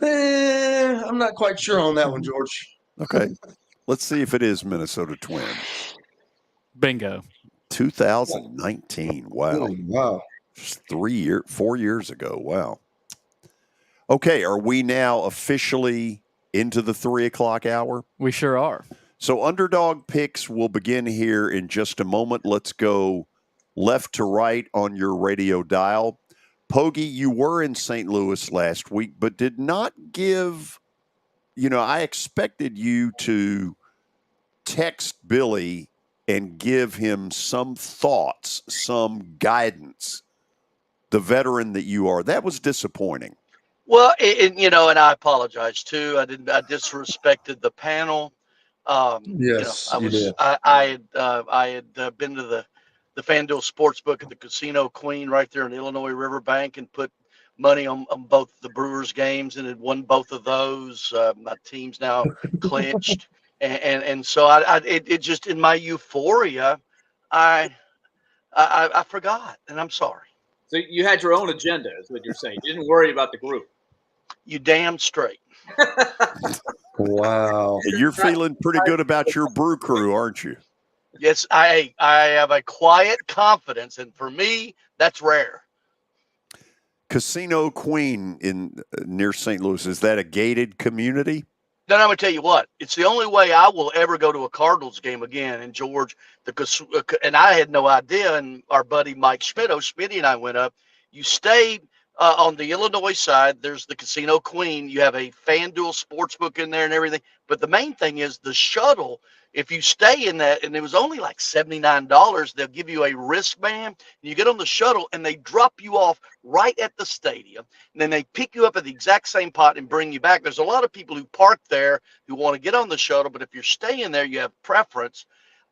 I'm not quite sure on that one, George. Okay. Let's see if it is Minnesota Twins. Bingo. 2019. Wow. Wow. Just 4 years ago. Wow. Okay. Are we now officially into the 3 o'clock hour? We sure are. So Underdog picks will begin here in just a moment. Let's go left to right on your radio dial. Pogue, you were in St. Louis last week, but did not give, I expected you to text Billy and give him some thoughts, some guidance, the veteran that you are. That was disappointing. Well, and I apologize too. I disrespected the panel. Yes, I you was. did. I had been to the FanDuel Sportsbook at the Casino Queen right there in the Illinois Riverbank and put money on both the Brewers games and had won both of those. My team's now clinched, and so it just in my euphoria, I forgot, and I'm sorry. So you had your own agenda, is what you're saying. You didn't worry about the group. You damn straight. Wow. You're feeling pretty good about your brew crew, aren't you? Yes, I have a quiet confidence, and for me, that's rare. Casino Queen near St. Louis, is that a gated community? Then I'm going to tell you what, it's the only way I will ever go to a Cardinals game again. And George, and I had no idea, and our buddy Mike Schmitty and I went up. You stayed on the Illinois side. There's the Casino Queen. You have a FanDuel Sportsbook in there and everything. But the main thing is the shuttle. If you stay in that, and it was only like $79, they'll give you a wristband. And you get on the shuttle, and they drop you off right at the stadium. And then they pick you up at the exact same pot and bring you back. There's a lot of people who park there who want to get on the shuttle, but if you're staying there, you have preference.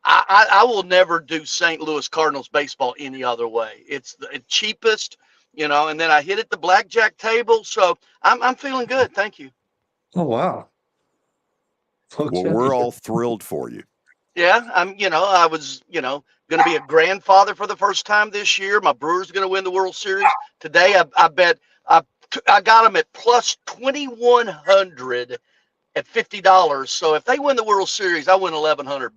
I will never do St. Louis Cardinals baseball any other way. It's the cheapest, and then I hit at the blackjack table. So I'm feeling good. Thank you. Oh, wow. Well, we're all thrilled for you. Yeah, I was, going to be a grandfather for the first time this year. My Brewers are going to win the World Series. Today, I bet I got them at plus 2,100 at $50. So if they win the World Series, I win $1,100.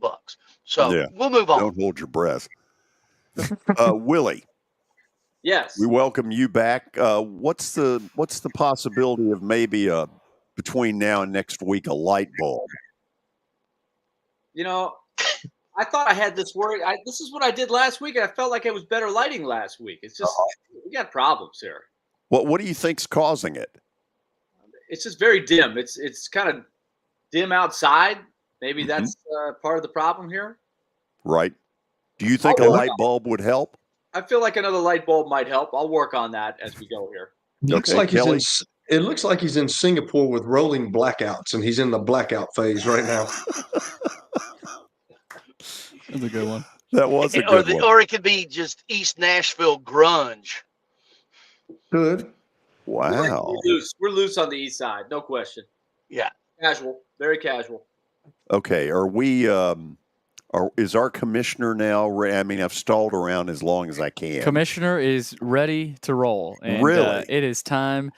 So yeah, we'll move on. Don't hold your breath. Willy. Yes. We welcome you back. What's the possibility of maybe between now and next week a light bulb? I thought I had this worry. This is what I did last week, and I felt like it was better lighting last week. It's just we got problems here. What do you think's causing it? It's just very dim. It's kind of dim outside. Maybe that's part of the problem here. Right. Do you think a light bulb would help? I feel like another light bulb might help. I'll work on that as we go here. Looks like It looks like he's in Singapore with rolling blackouts, and he's in the blackout phase right now. That's a good one. That was a good one. Or it could be just East Nashville grunge. Good. Wow. We're loose on the east side, no question. Yeah. Casual, very casual. Okay. Are we? Is our commissioner now? I mean, I've stalled around as long as I can. Commissioner is ready to roll. And, really? It is time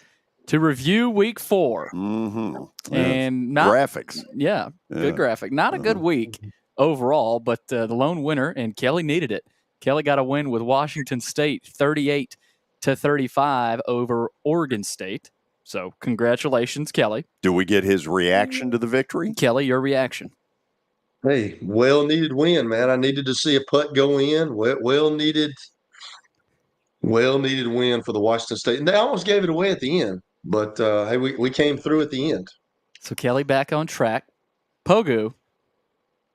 to review week 4. Mm-hmm. And graphics. Yeah, good graphic. Not a good week overall, but the lone winner, and Kelly needed it. Kelly got a win with Washington State, 38-35 over Oregon State. So congratulations, Kelly. Do we get his reaction to the victory? Kelly, your reaction. Hey, well-needed win, man. I needed to see a putt go in. Well-needed win for the Washington State. And they almost gave it away at the end. But, hey, we came through at the end. So Kelly back on track. Pogue,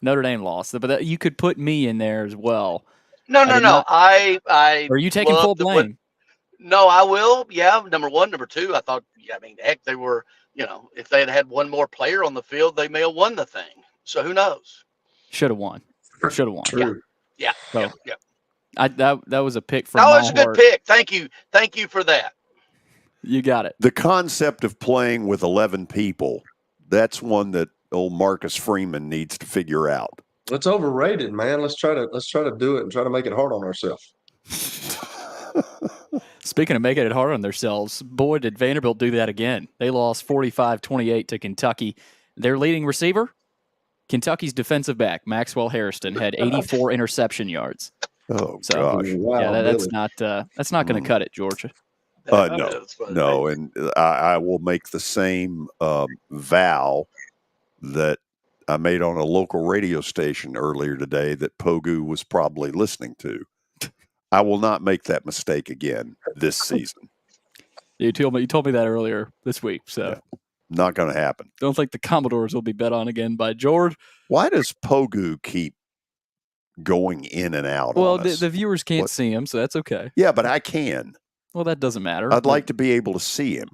Notre Dame lost. But you could put me in there as well. No. I are you taking full blame? No, I will. Yeah, number one. Number two, I thought, heck, they were, if they had had one more player on the field, they may have won the thing. So who knows? Should have won. True. Yeah. So, yeah. That was a pick from my heart. That was a good pick. Thank you for that. You got it. The concept of playing with 11 people, that's one that old Marcus Freeman needs to figure out. It's overrated, man. Let's try to do it and try to make it hard on ourselves. Speaking of making it hard on themselves, boy, did Vanderbilt do that again. They lost 45-28 to Kentucky. Their leading receiver, Kentucky's defensive back, Maxwell Harrison, had 84 interception yards. Oh, so, gosh. Wow, yeah, that's really? not going to cut it, Georgia. No, and I will make the same vow that I made on a local radio station earlier today that Pogue was probably listening to. I will not make that mistake again this season. You told me that earlier this week, so yeah, not going to happen. Don't think the Commodores will be bet on again by George. Why does Pogue keep going in and out? Well, on us? The viewers can't see him, so that's okay. Yeah, but I can. Well, that doesn't matter. I'd like to be able to see him.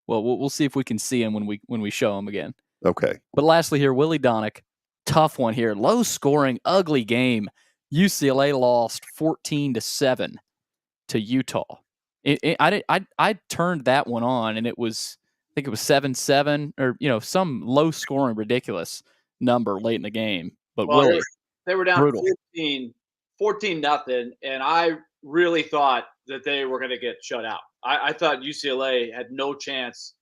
Well, we'll see if we can see him when we show him again. Okay. But lastly here, Willy Daunic, tough one here. Low scoring, ugly game. UCLA lost 14-7 to Utah. I turned that one on, and I think it was 7-7 or some low scoring, ridiculous number late in the game. But Willy, they were down brutal. 14-0, and I really thought that they were going to get shut out. I thought UCLA had no chance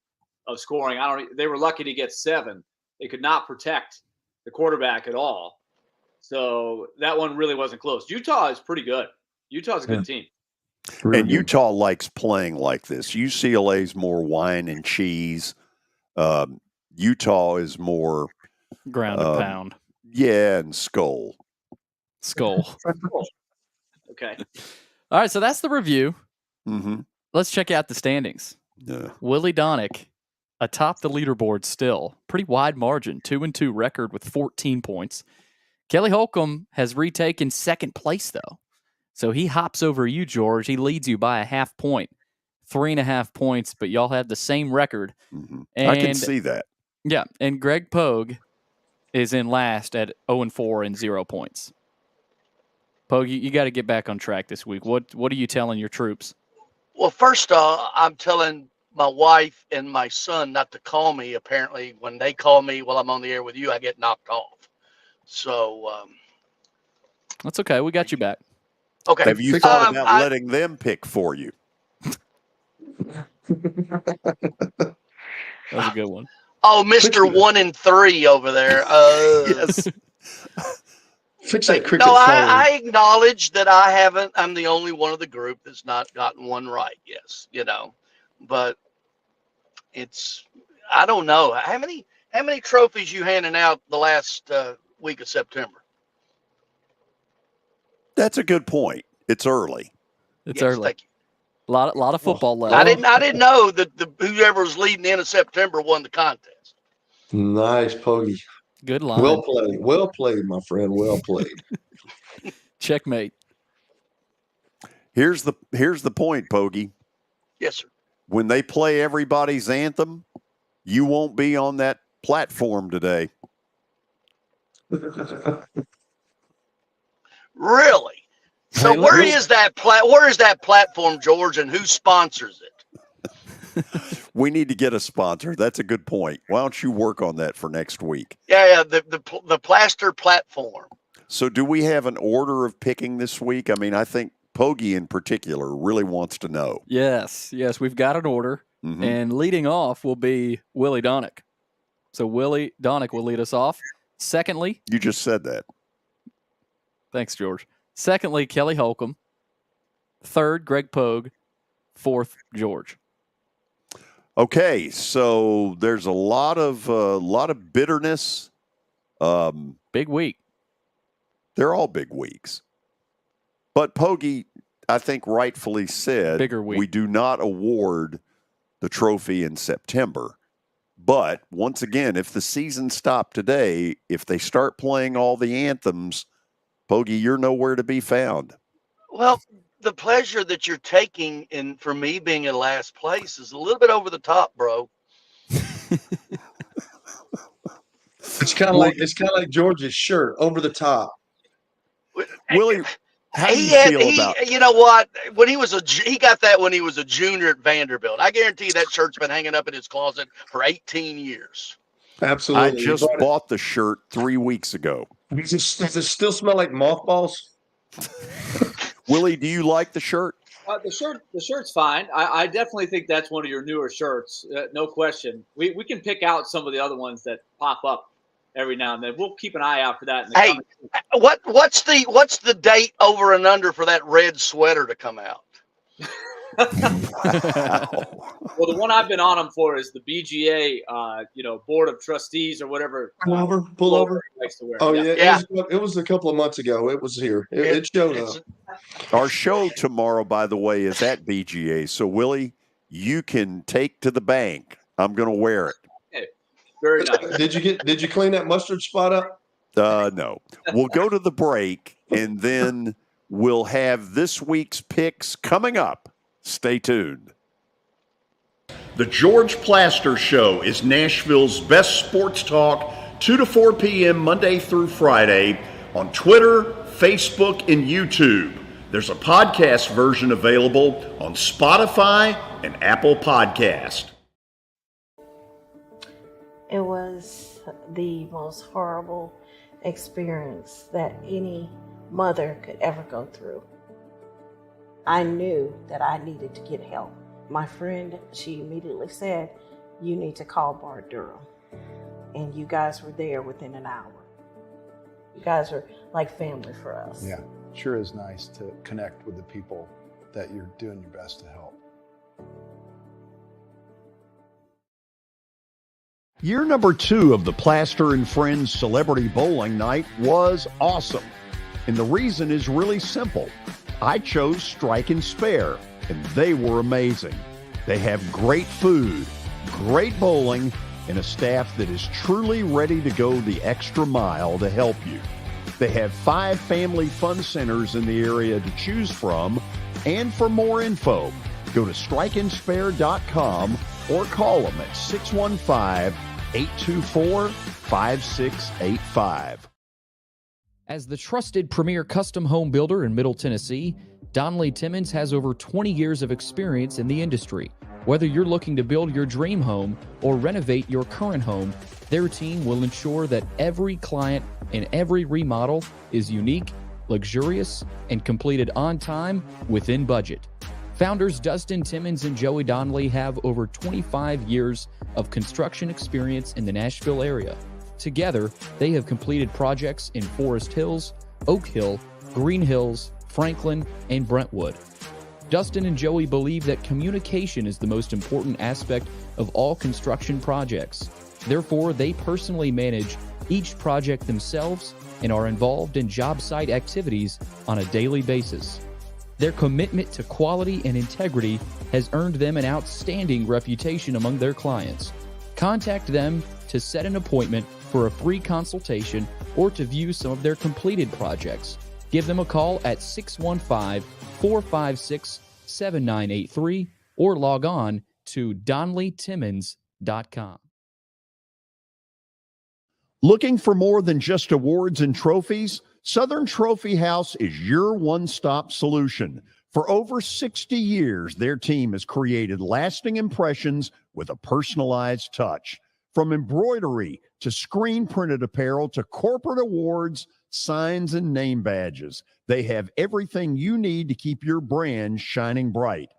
of scoring. They were lucky to get 7. They could not protect the quarterback at all. So that one really wasn't close. Utah is pretty good. Utah's a good team. And Utah likes playing like this. UCLA's more wine and cheese. Utah is more ground and pound. Yeah, and skull. Okay. All right, so that's the review. Mm-hmm. Let's check out the standings. Yeah. Willy Daunic atop the leaderboard still. Pretty wide margin, 2-2 record with 14 points. Kelly Holcomb has retaken second place, though. So he hops over you, George. He leads you by a half point, 3.5 points, but y'all have the same record. Mm-hmm. And, I can see that. Yeah, and Greg Pogue is in last at 0-4 and 0 points. Pogue, you got to get back on track this week. What are you telling your troops? Well, first off, I'm telling my wife and my son not to call me. Apparently, when they call me while I'm on the air with you, I get knocked off. So that's okay. We got you back. Okay. Have you thought about letting them pick for you? That was a good one. Oh, Mr. 1 and 3 over there. Yes. Fix that cricket. No, I acknowledge that I'm the only one of the group that's not gotten one right. Yes, but I don't know how many trophies you handing out the last week of September. That's a good point. It's early. It's early. Thank you. A lot of football left. I didn't know that whoever was leading the end of September won the contest. Nice, Pogue. Good line. Well played, my friend. Well played. Checkmate. Here's the point, Pogue. Yes, sir. when they play everybody's anthem, you won't be on that platform today. Really? So Hey, where is that platform, George, and who sponsors it? We need to get a sponsor. That's a good point. Why don't you work on that for next week? Yeah, the plaster platform. So do we have an order of picking this week? I mean, I think Pogue in particular really wants to know. Yes, we've got an order. Mhm. And leading off will be Willy Daunic. So Willy Daunic will lead us off. Secondly, You just said that. thanks, George. Secondly, Kelly Holcomb. Third, Greg Pogue. Fourth, George. Okay, so there's a lot of bitterness. Big week. They're all big weeks. But Pogue, I think, rightfully said, Bigger week. we do not award the trophy in September. But once again, if the season stopped today, if they start playing all the anthems, Pogue, you're nowhere to be found. Well, the pleasure that you're taking in for me being in last place is a little bit over the top, bro. It's kind of like George's shirt, over the top. Willie, how do you feel about? You know what? When he got that when he was a junior at Vanderbilt. I guarantee that shirt's been hanging up in his closet for 18 years. Absolutely. I just bought the shirt 3 weeks ago. Does it still smell like mothballs? Willie, do you like the shirt? The shirt's fine. I definitely think that's one of your newer shirts, no question. We can pick out some of the other ones that pop up every now and then. We'll keep an ay out for that. Hey, what's the date over and under for that red sweater to come out? Well, the one I've been on them for is the BGA, board of trustees or whatever. Pull over. Likes to wear. Oh yeah. It was a couple of months ago. It was here. It showed up. Our show tomorrow, by the way, is at BGA. So, Willie, you can take to the bank. I'm going to wear it. Okay. Very nice. Did you clean that mustard spot up? No. We'll go to the break, and then we'll have this week's picks coming up. Stay tuned. The George Plaster Show is Nashville's best sports talk, 2 to 4 p.m. Monday through Friday on Twitter, Facebook, and YouTube. There's a podcast version available on Spotify and Apple Podcast. It was the most horrible experience that any mother could ever go through. I knew that I needed to get help. My friend, she immediately said, you need to call Bart Durham. And you guys were there within an hour. You guys are like family for us. Yeah, sure is nice to connect with the people that you're doing your best to help. Year number 2 of the Plaster and Friends Celebrity Bowling Night was awesome. And the reason is really simple. I chose Strike and Spare, and they were amazing. They have great food, great bowling, and a staff that is truly ready to go the extra mile to help you. They have 5 family fun centers in the area to choose from, and for more info, go to strikeandspare.com or call them at 615-824-5685. As the trusted premier custom home builder in Middle Tennessee, Donley Timmons has over 20 years of experience in the industry. Whether you're looking to build your dream home or renovate your current home, their team will ensure that every client and every remodel is unique, luxurious, and completed on time within budget. Founders Dustin Timmons and Joey Donley have over 25 years of construction experience in the Nashville area. Together, they have completed projects in Forest Hills, Oak Hill, Green Hills, Franklin, and Brentwood. Dustin and Joey believe that communication is the most important aspect of all construction projects. Therefore, they personally manage each project themselves and are involved in job site activities on a daily basis. Their commitment to quality and integrity has earned them an outstanding reputation among their clients. Contact them to set an appointment for a free consultation or to view some of their completed projects. Give them a call at 615-456-7983 or log on to DonleyTimmons.com. Looking for more than just awards and trophies? Southern Trophy House is your one-stop solution. For over 60 years, their team has created lasting impressions with a personalized touch. From embroidery to screen-printed apparel to corporate awards, signs, and name badges, they have everything you need to keep your brand shining bright.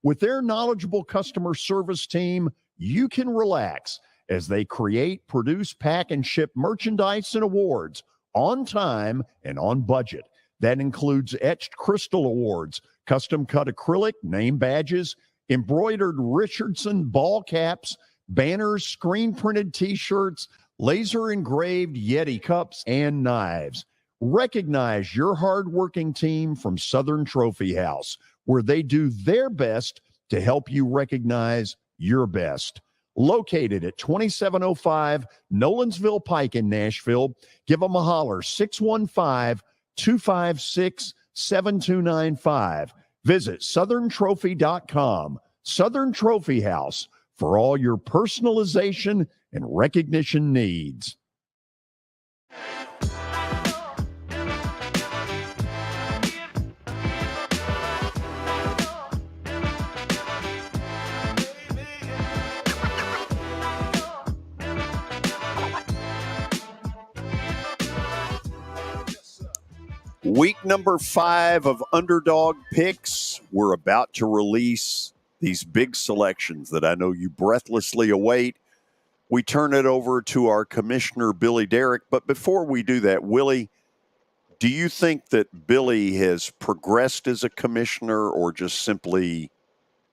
With their knowledgeable customer service team, you can relax as they create, produce, pack, and ship merchandise and awards on time and on budget. That includes etched crystal awards, custom-cut acrylic, name badges, embroidered Richardson ball caps, banners, screen-printed T-shirts, laser-engraved Yeti cups, and knives. Recognize your hard-working team from Southern Trophy House, where they do their best to help you recognize your best. Located at 2705 Nolensville Pike in Nashville, give them a holler, 615-256-7295. Visit southerntrophy.com. Southern Trophy House, for all your personalization and recognition needs. Week number 5 of Underdog Picks. We're about to release these big selections that I know you breathlessly await. We turn it over to our commissioner, Billy Derrick. But before we do that, Willie, do you think that Billy has progressed as a commissioner or just simply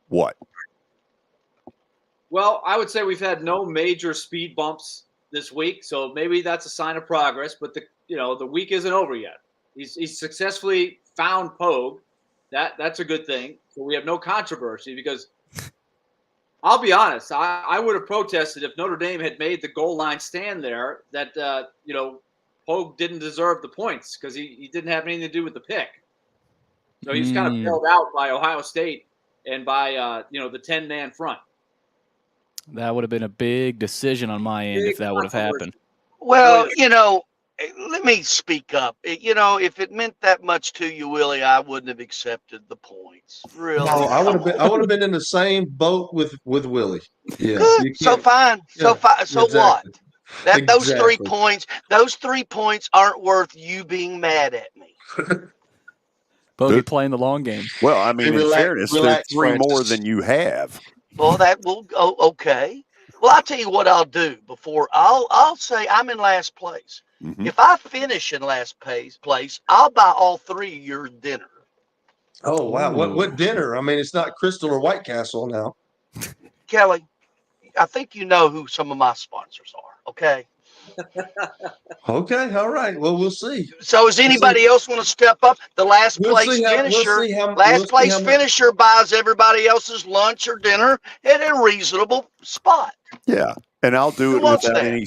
what? Well, I would say we've had no major speed bumps this week, so maybe that's a sign of progress. But the week isn't over yet. He's successfully found Pogue. That's a good thing. So we have no controversy because I'll be honest, I would have protested if Notre Dame had made the goal line stand there that Pogue didn't deserve the points because he didn't have anything to do with the pick. So he's kind of bailed out by Ohio State and by the 10-man front. That would have been a big decision on my end if that would have happened. Well, let me speak up. If it meant that much to you, Willie, I wouldn't have accepted the points. Really? No, I would have been in the same boat with Willie. Yeah. Good. So fine. So fine. So Exactly. what? Those 3 Exactly. points. Those 3 points aren't worth you being mad at me. Bogey playing the long game. Well, I mean, in fairness, there's 3 more Francis. than you have. Well, that will go okay. Well, I'll tell you what I'll do before I'll say I'm in last place. Mm-hmm. If I finish in last place, I'll buy all 3 of your dinner. Oh, wow. What dinner? I mean, it's not Crystal or White Castle now. Kelly, I think you know who some of my sponsors are, okay? Okay, all right. Well, we'll see. So does anybody else want to step up? The last We'll place see how- we'll finisher, see how- last we'll see place how much- finisher buys everybody else's lunch or dinner at a reasonable spot. Yeah, and I'll do Who it wants without that? any.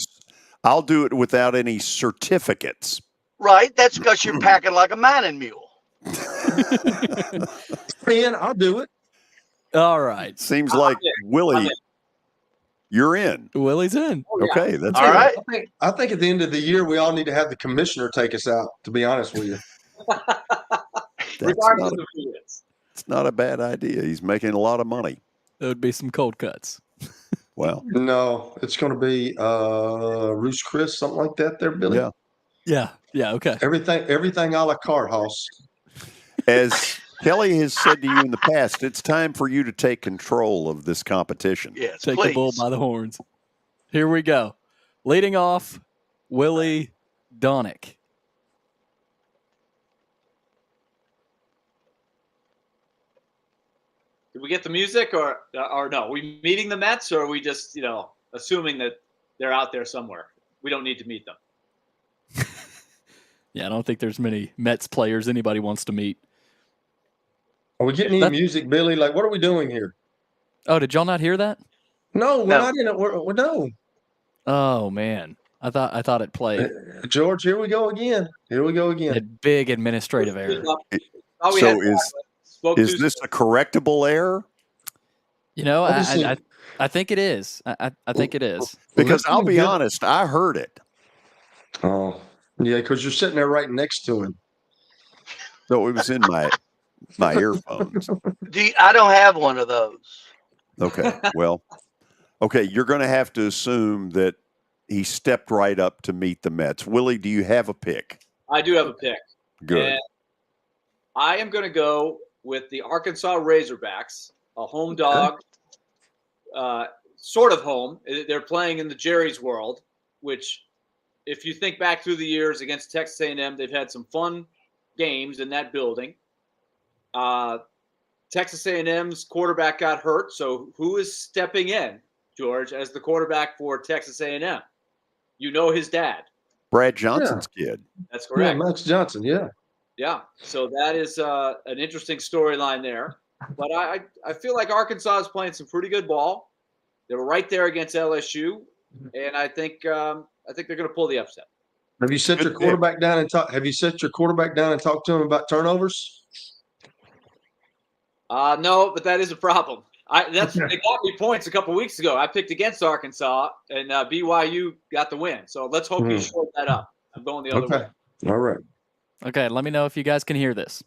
I'll do it without any certificates. Right? That's because you're packing like a mining mule. Man, I'll do it. All right. Seems like Willie, you're in. Willie's in. Okay, that's All good. right. I think at the end of the year, we all need to have the commissioner take us out, to be honest with you. Regardless of who it is. It's not a bad idea. He's making a lot of money. There would be some cold cuts. Well, No, it's going to be Roos Chris, something like that there, Billy. yeah. Yeah. Okay. Everything a la carte, Hoss. As Kelly has said to you in the past, it's time for you to take control of this competition. Yes, Take please. the bull by the horns. Here we go. Leading off, Willy Daunic. Did we get the music or no? Are we meeting the Mets or are we just, assuming that they're out there somewhere? We don't need to meet them. Yeah, I don't think there's many Mets players anybody wants to meet. Are we getting any music, Billy? Like, what are we doing here? Oh, did y'all not hear that? No, we're not in it. We're no. Oh man, I thought it played. George, here we go again. A big administrative error. So is this a correctable error? You know, Obviously- I think it is. I think it is. Because Well, I'll be good. honest, I heard it. Oh, yeah, because you're sitting there right next to him. So it was in my earphones. I don't have one of those. Okay. Well, okay, you're going to have to assume that he stepped right up to meet the Mets. Willie, do you have a pick? I do have a pick. Good. And I am going to go with the Arkansas Razorbacks, a home dog, sort of home. They're playing in the Jerry's World, which, if you think back through the years against Texas A&M, they've had some fun games in that building. Texas A&M's quarterback got hurt, so who is stepping in, George, as the quarterback for Texas A&M? You know his dad. Brad Johnson's kid. That's correct. Yeah, Max Johnson, yeah. Yeah, so that is an interesting storyline there. But I feel like Arkansas is playing some pretty good ball. They were right there against LSU, and I think they're going to pull the upset. Have you set your quarterback down and talk? Have you set your quarterback down and talked to him about turnovers? No, but that is a problem. They got me points a couple weeks ago. I picked against Arkansas, and BYU got the win. So let's hope you short that up. I'm going the other way. All right. Okay, let me know if you guys can hear this.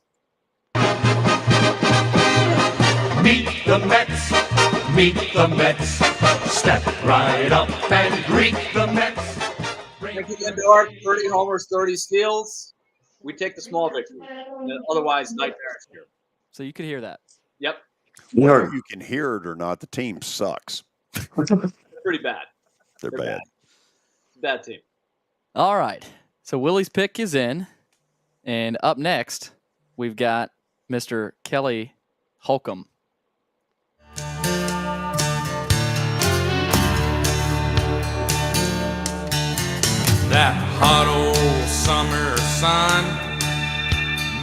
Meet the Mets, meet the Mets. Step right up and greet the Mets. Thank you, Lindor. 30 homers, 30 steals. We take the small victory. Otherwise, nightmares here. So you could hear that. Yep. Whether you can hear it or not, the team sucks. Pretty bad. They're bad. Bad team. All right. So Willie's pick is in. And up next, we've got Mr. Kelly Holcomb. That hot old summer sun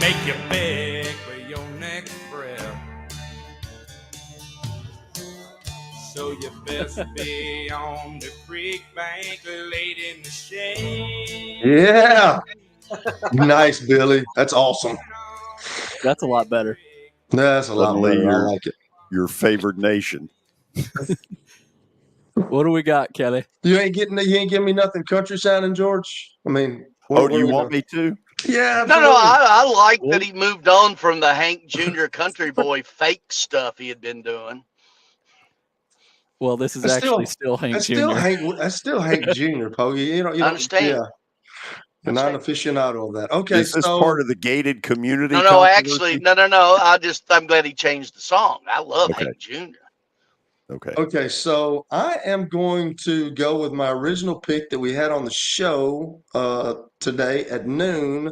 make you beg for your next breath. So you best be on the creek bank late in the shade. Yeah. Nice, Billy. That's awesome. That's a lot better. That's a lot Suddenly better. I you're- like it. Your favored nation. What do we got, Kelly? You ain't giving me nothing country sounding, George. I mean, Oh, do you want me to? Yeah. No, I like that he moved on from the Hank Jr. Country Boy fake stuff he had been doing. Well, this is That's actually still Hank that's Jr. That's still Hank Jr. Pogue. You know, Understand. Yeah. And not an aficionado of that. Okay, Is this so part of the gated community? No, controversy? actually, no. I'm glad he changed the song. I love Hank Jr. Okay, so I am going to go with my original pick that we had on the show today at noon,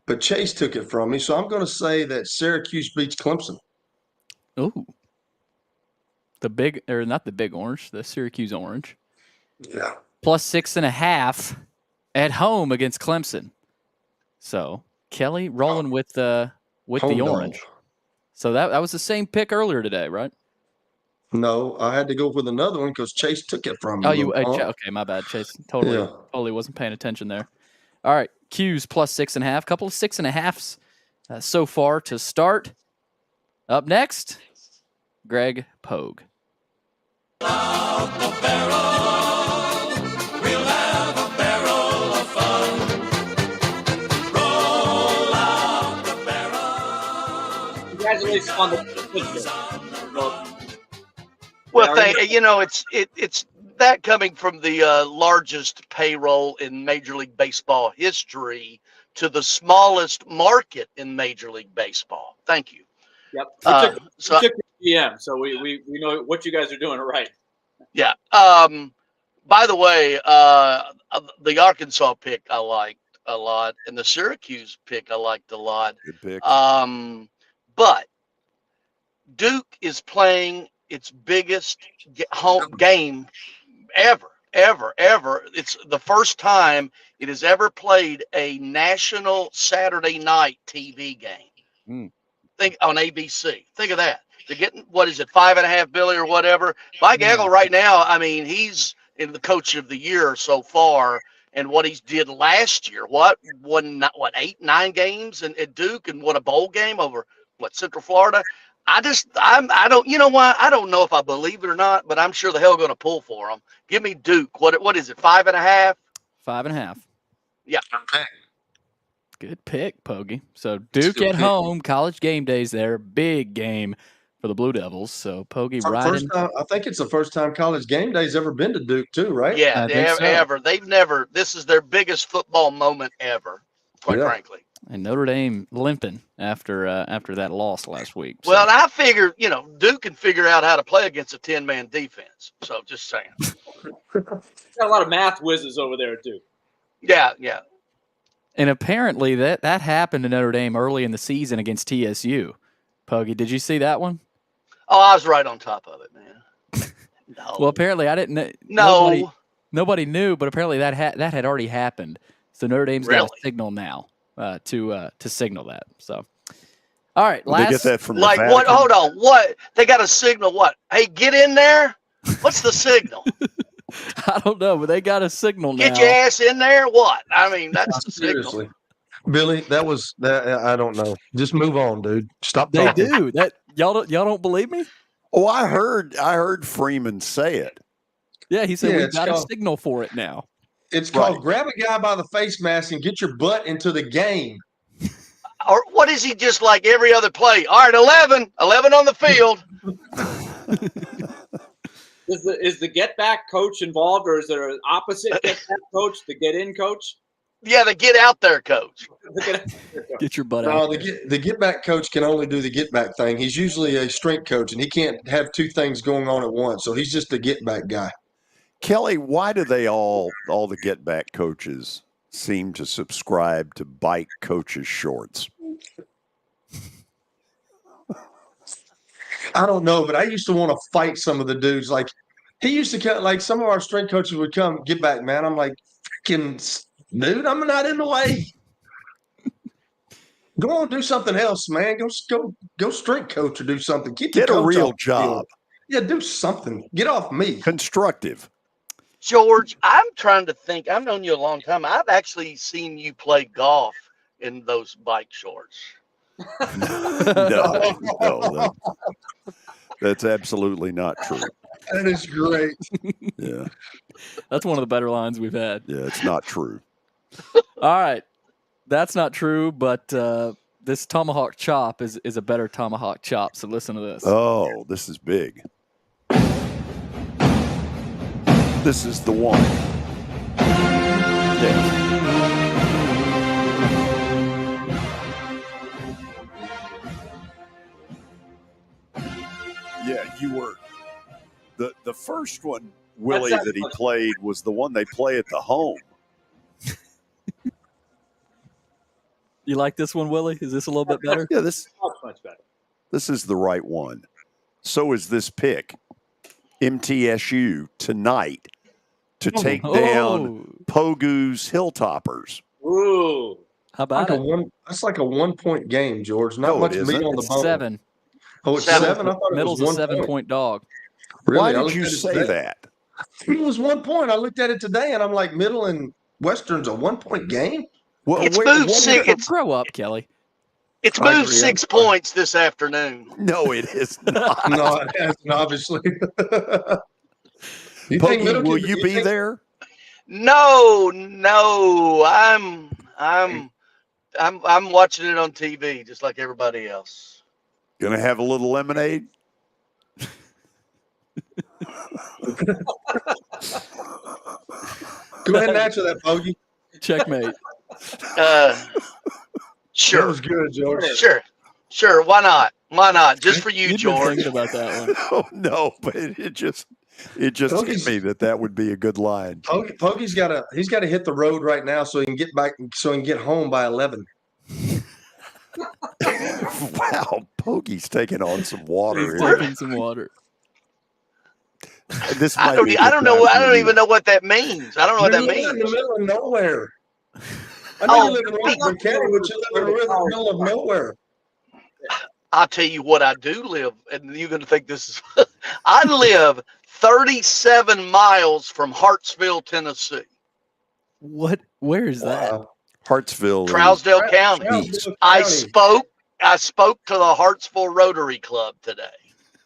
but Chase took it from me. So I'm going to say that Syracuse beats Clemson. Ooh. Not the big orange, the Syracuse orange. Yeah. Plus 6.5 at home against Clemson. So Kelly rolling with the Home dog. orange. So that was the same pick earlier today, right? No, I had to go with another one because Chase took it from me. Oh, you little punk. okay? My bad, Chase. Totally Yeah. wasn't paying attention there. All right, Q's plus 6.5. Couple of 6.5s so far to start. Up next, Greg Pogue. Congratulations on the Well, it's that coming from the largest payroll in Major League Baseball history to the smallest market in Major League Baseball. Thank you. Yep. So- We took the GM, so we know what you guys are doing right. Yeah. By the way, the Arkansas pick I liked a lot, and the Syracuse pick I liked a lot. Good pick. But Duke is playing its biggest home game ever. It's the first time it has ever played a national Saturday night TV game. Think on ABC. Think of that. They're getting, what is it, 5.5 billion or whatever. Mike Eggle right now, I mean, he's in the coach of the year so far. And what he did last year, what 8, 9 games at Duke and won a bowl game over Central Florida. I don't, you know why? I don't know if I believe it or not, but I'm sure the hell going to pull for them. Give me Duke. What is it? 5.5? 5.5. Yeah. Good pick, Pogue. So Duke at home, college game days there, big game for the Blue Devils. So Pogue riding. I think it's the first time college game day's ever been to Duke too, right? Yeah, I think so. ever. They've never. This is their biggest football moment ever, quite frankly. And Notre Dame limping after that loss last week. So. Well, I figure, Duke can figure out how to play against a 10-man defense. So just saying. Got a lot of math whizzes over there, too. Yeah. And apparently that happened to Notre Dame early in the season against TSU. Pogue, did you see that one? Oh, I was right on top of it, man. No. Well, apparently I didn't. No. Nobody knew, but apparently that had already happened. So Notre Dame's got a signal now to signal that. So, all right. They get that from like the what? Vatican? Hold on. What? They got a signal. What? Hey, get in there. What's the signal? I don't know, but they got a signal now. Get your ass in there. What? I mean, that's the Seriously. signal. Billy, that I don't know. Just move on, dude. Stop They talking. do that. Y'all don't believe me? Oh, I heard Freeman say it. Yeah, he said Yeah, we've it's got a called- signal for it now. It's called grab a guy by the face mask and get your butt into the game. Or what is he just like every other play? All right, 11 on the field. Is the get back coach involved, or is there an opposite get back coach, the get in coach? Yeah, the get out there coach. Get your butt No, out. the get back coach can only do the get back thing. He's usually a strength coach, and he can't have two things going on at once. So he's just a get back guy. Kelly, why do they all the get back coaches seem to subscribe to bike coaches shorts? I don't know, but I used to want to fight some of the dudes. Like he used to come, like some of our strength coaches would come, get back, man. I'm like, freaking dude, I'm not in the way. Go on, do something else, man. Go strength coach or do something. Keep the Get a coach real off the job. field. Yeah, do something. Get off me. Constructive. George, I'm trying to think. I've known you a long time. I've actually seen you play golf in those bike shorts. No, that's absolutely not true. That is great. Yeah. That's one of the better lines we've had. Yeah, it's not true. All right. That's not true, but this tomahawk chop is a better tomahawk chop. So listen to this. Oh, this is big. This is the one. Yeah. Yeah, you were the first one, Willie, that he played was the one they play at the home. You like this one, Willie? Is this a little bit better? Yeah, this much better. This is the right one. So is this pick. MTSU tonight to take down Pogue's Hilltoppers. Ooh. How about it? That's like a 1 point game, George. Not No, much it meat isn't. on the It's bone. 7. Oh, it's 7? I thought Middle's it was a 1 7-point dog. Really? Why I did looked you at it say today. that? It was 1 point. I looked at it today, and I'm like, Middle and Western's a 1 point game? Well, It's moved Grow up, Kelly. It's I moved agree. 6 points this afternoon. No, it is not. No, it hasn't, obviously. You Pogue, think Middle will can- you be think- there? No, I'm watching it on TV just like everybody else. Gonna have a little lemonade? Go ahead and answer that, Bogey. Checkmate. Sure. That was good, George. Sure. Why not? Why not? Just for you, You've been George. thinking about that one. Oh no, but it just hit me that would be a good line. Pogey's got to hit the road right now so he can get back, so he can get home by 11. Wow, Pogue's taking on some water He's here. taking some water. This I might be a don't good know. time I for don't you. even know what that means. I don't know what that You're living in the means. middle of nowhere. I know Oh, you live in Washington County, but you live in the middle of nowhere. I'll tell you what I do live, and you're going to think this is. I live 37 miles from Hartsville, Tennessee. What? Where is that? Hartsville. Trousdale County. Trousdale I County. spoke I spoke to the Hartsville Rotary Club today.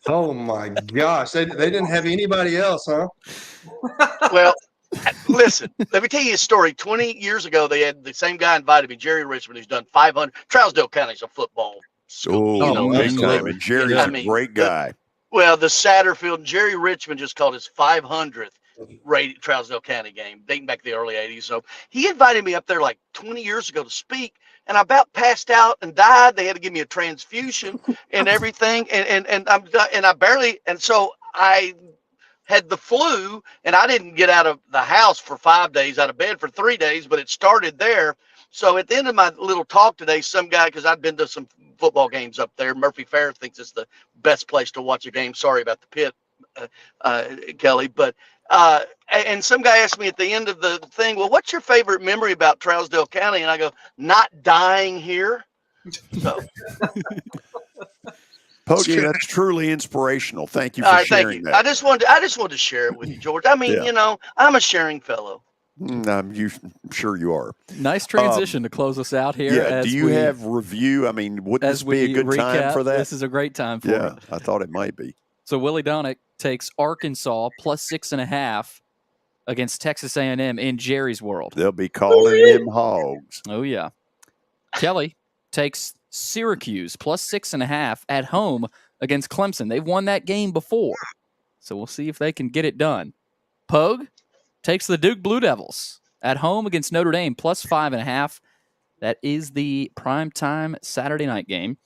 Oh my gosh, they didn't have anybody else, huh? Well, listen, let me tell you a story. 20 years ago, they had the same guy invited me, Jerry Richmond, who's done 500. Trousdale County's a football school. Oh, big time. And Jerry's a great guy. Well, the Satterfield, Jerry Richmond just called his 500th Trousdale County game, dating back to the early 80s. So he invited me up there like 20 years ago to speak, and I about passed out and died. They had to give me a transfusion and everything, and I barely, and so I had the flu, and I didn't get out of the house for 5 days, out of bed for 3 days, but it started there. So at the end of my little talk today, some guy, because I've been to some football games up there, Murphy Fair thinks it's the best place to watch a game. Sorry about the pit, Kelly, but and some guy asked me at the end of the thing, well, what's your favorite memory about Trousdale County? And I go, not dying here. So. Pogue, that's truly inspirational. Thank you for sharing that. I just wanted to share it with you, George. I mean, you know, I'm a sharing fellow. I'm sure you are. Nice transition to close us out here. Yeah. Do you have review? I mean, would this be a good time for that? This is a great time for it. Yeah, I thought it might be. So Willy Daunic takes Arkansas plus 6.5 against Texas A&M in Jerry's world. They'll be calling them hogs. Oh, yeah. Kelly takes Syracuse plus 6.5 at home against Clemson. They've won that game before, so we'll see if they can get it done. Pogue takes the Duke Blue Devils at home against Notre Dame plus 5.5. That is the primetime Saturday night game.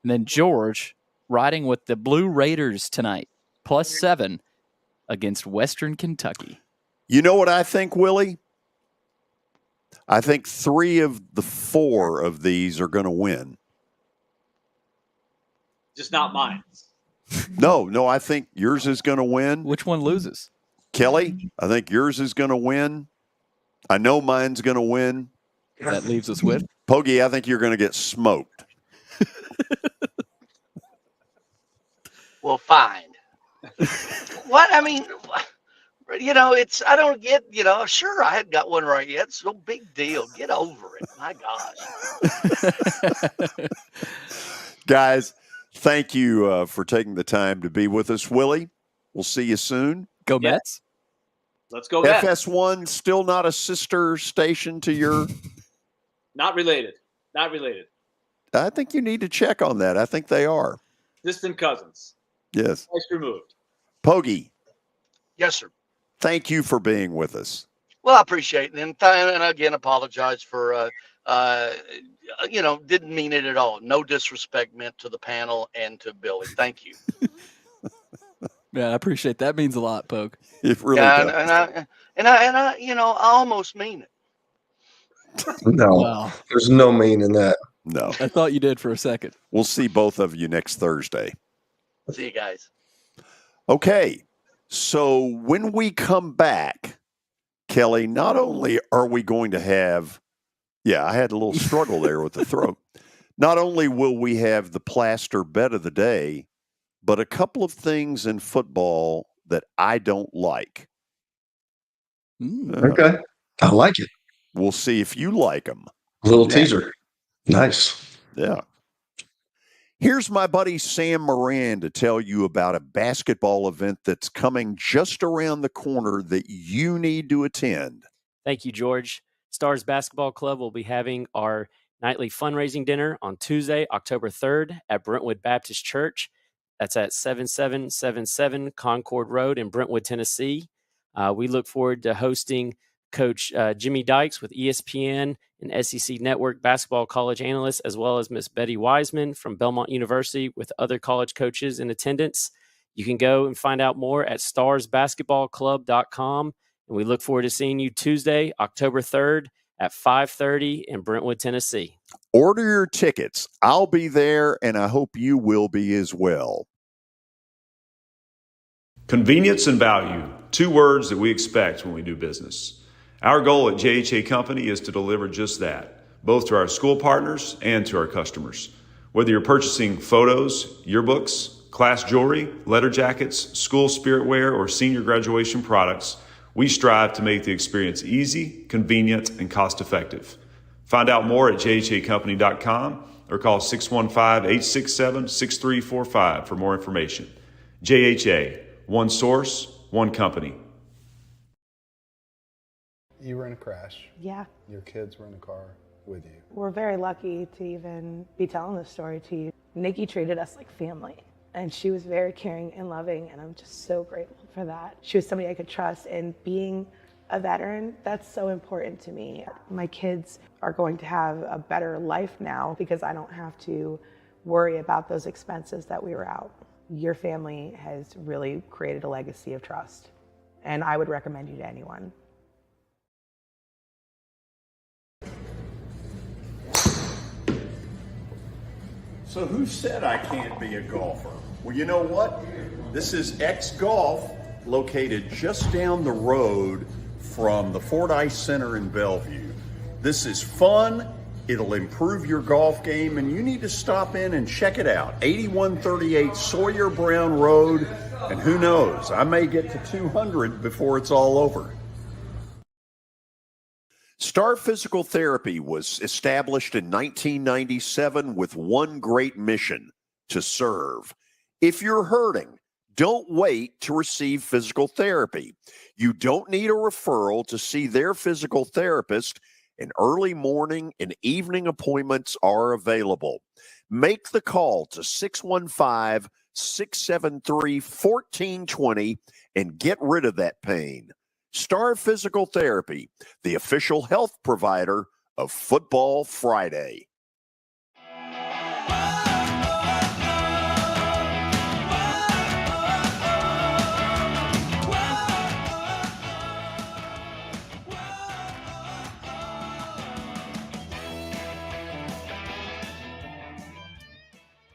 And then George riding with the Blue Raiders tonight plus 7 against Western Kentucky. You know what I think, Willie? I think 3 of the 4 of these are going to win. Just not mine. No, I think yours is going to win. Which one loses? Kelly, I think yours is going to win. I know mine's going to win. That leaves us with? Pogue, I think you're going to get smoked. Well, fine. What? I mean, you know, I don't get, you know, sure, I hadn't got one right yet. So big deal. Get over it. My gosh. Guys, thank you for taking the time to be with us. Willie, we'll see you soon. Go Mets. Let's go Mets. FS1 still not a sister station to your... Not related. I think you need to check on that. I think they are. Distant cousins. Yes. Twice removed. Pogue. Yes, sir. Thank you for being with us. Well, I appreciate it. And again, apologize for, you know, didn't mean it at all. No disrespect meant to the panel and to Billy. Thank you. Yeah, I appreciate that. That means a lot, Pogue. It really does. And I, you know, I almost mean it. No, Wow. There's no mean in that. No. I thought you did for a second. We'll see both of you next Thursday. See you guys. Okay. So when we come back, Kelly, not only are we going to have, I had a little struggle there with the throat. Not only will we have the plaster bet of the day, but a couple of things in football that I don't like. Okay. I like it. We'll see if you like them. A little teaser. Nice. Yeah. Here's my buddy Sam Moran to tell you about a basketball event that's coming just around the corner that you need to attend. Thank you, George. Stars Basketball Club will be having our nightly fundraising dinner on Tuesday, October 3rd at Brentwood Baptist Church. That's at 7777 Concord Road in Brentwood, Tennessee. We look forward to hosting Coach Jimmy Dykes with ESPN and SEC Network basketball college analysts, as well as Miss Betty Wiseman from Belmont University with other college coaches in attendance. You can go and find out more at starsbasketballclub.com. And we look forward to seeing you Tuesday, October 3rd at 5:30 in Brentwood, Tennessee. Order your tickets. I'll be there, and I hope you will be as well. Convenience and value, 2 words that we expect when we do business. Our goal at JHA Company is to deliver just that, both to our school partners and to our customers. Whether you're purchasing photos, yearbooks, class jewelry, letter jackets, school spirit wear, or senior graduation products, we strive to make the experience easy, convenient, and cost-effective. Find out more at jhacompany.com or call 615-867-6345 for more information. JHA, one source, one company. You were in a crash. Yeah. Your kids were in the car with you. We're very lucky to even be telling this story to you. Nikki treated us like family, and she was very caring and loving, and I'm just so grateful for that. She was somebody I could trust, and being a veteran, that's so important to me. My kids are going to have a better life now because I don't have to worry about those expenses that we were out. Your family has really created a legacy of trust, and I would recommend you to anyone. So who said I can't be a golfer? Well, you know what? This is X Golf, located just down the road from the Fordyce Center in Bellevue. This is fun. It'll improve your golf game, and you need to stop in and check it out. 8138 Sawyer Brown Road, and who knows, I may get to 200 before it's all over. Star Physical Therapy was established in 1997 with one great mission: to serve. If you're hurting, don't wait to receive physical therapy. You don't need a referral to see their physical therapist, and early morning and evening appointments are available. Make the call to 615-673-1420 and get rid of that pain. Star Physical Therapy, the official health provider of Football Friday.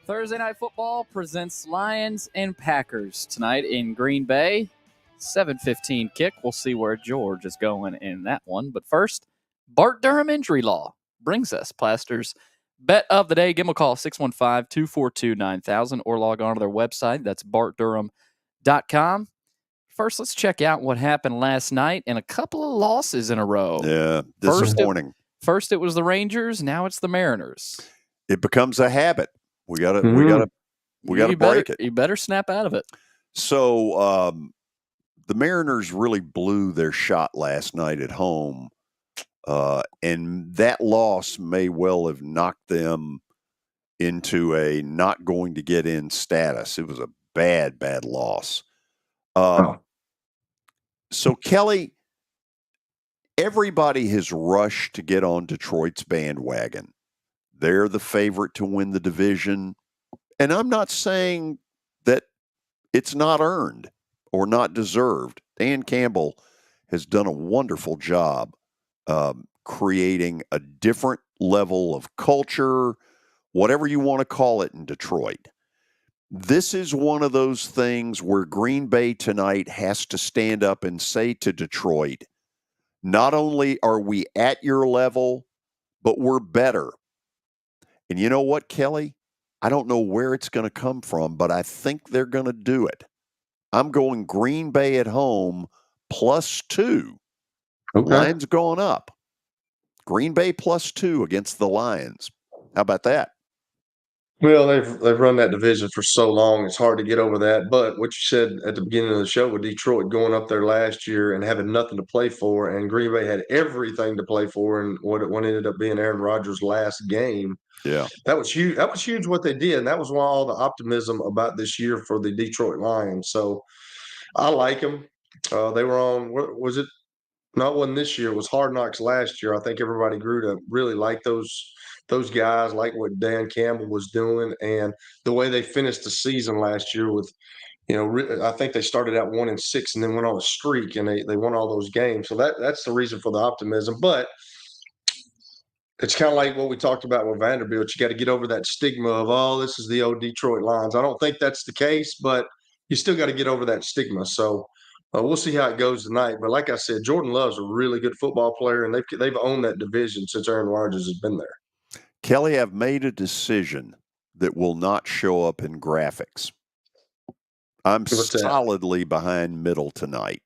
Thursday Night Football presents Lions and Packers tonight in Green Bay. 7:15 kick. We'll see where George is going in that one. But first, Bart Durham injury law brings us Plaster's bet of the day. Give them a call, 615-242-9000, or log on to their website. That's bartdurham.com. First, let's check out what happened last night and a couple of losses in a row. Yeah, disappointing. First it was the Rangers. Now it's the Mariners. It becomes a habit. We gotta break it. You better snap out of it. So the Mariners really blew their shot last night at home, and that loss may well have knocked them into a not going to get in status. It was a bad loss. So Kelly, everybody has rushed to get on Detroit's bandwagon. They're the favorite to win the division. And I'm not saying that it's not earned or not deserved. Dan Campbell has done a wonderful job creating a different level of culture, whatever you want to call it, in Detroit. This is one of those things where Green Bay tonight has to stand up and say to Detroit, not only are we at your level, but we're better. And you know what, Kelly? I don't know where it's going to come from, but I think they're going to do it. I'm going Green Bay at home +2. Okay. Lions going up. Green Bay +2 against the Lions. How about that? Well, they've run that division for so long, it's hard to get over that. But what you said at the beginning of the show with Detroit going up there last year and having nothing to play for, and Green Bay had everything to play for, and what ended up being Aaron Rodgers' last game. Yeah, that was huge. That was huge what they did, and that was why all the optimism about this year for the Detroit Lions. So I like them. They were on. What was it? No, it wasn't this year. It was Hard Knocks last year. I think everybody grew to really like those guys, like what Dan Campbell was doing, and the way they finished the season last year with, I think they started out 1-6 and then went on a streak, and they won all those games. So that's the reason for the optimism. But it's kind of like what we talked about with Vanderbilt. You got to get over that stigma of, oh, this is the old Detroit Lions. I don't think that's the case, but you still got to get over that stigma. So we'll see how it goes tonight. But like I said, Jordan Love's a really good football player, and they've owned that division since Aaron Rodgers has been there. Kelly, I've made a decision that will not show up in graphics. I'm solidly behind middle tonight.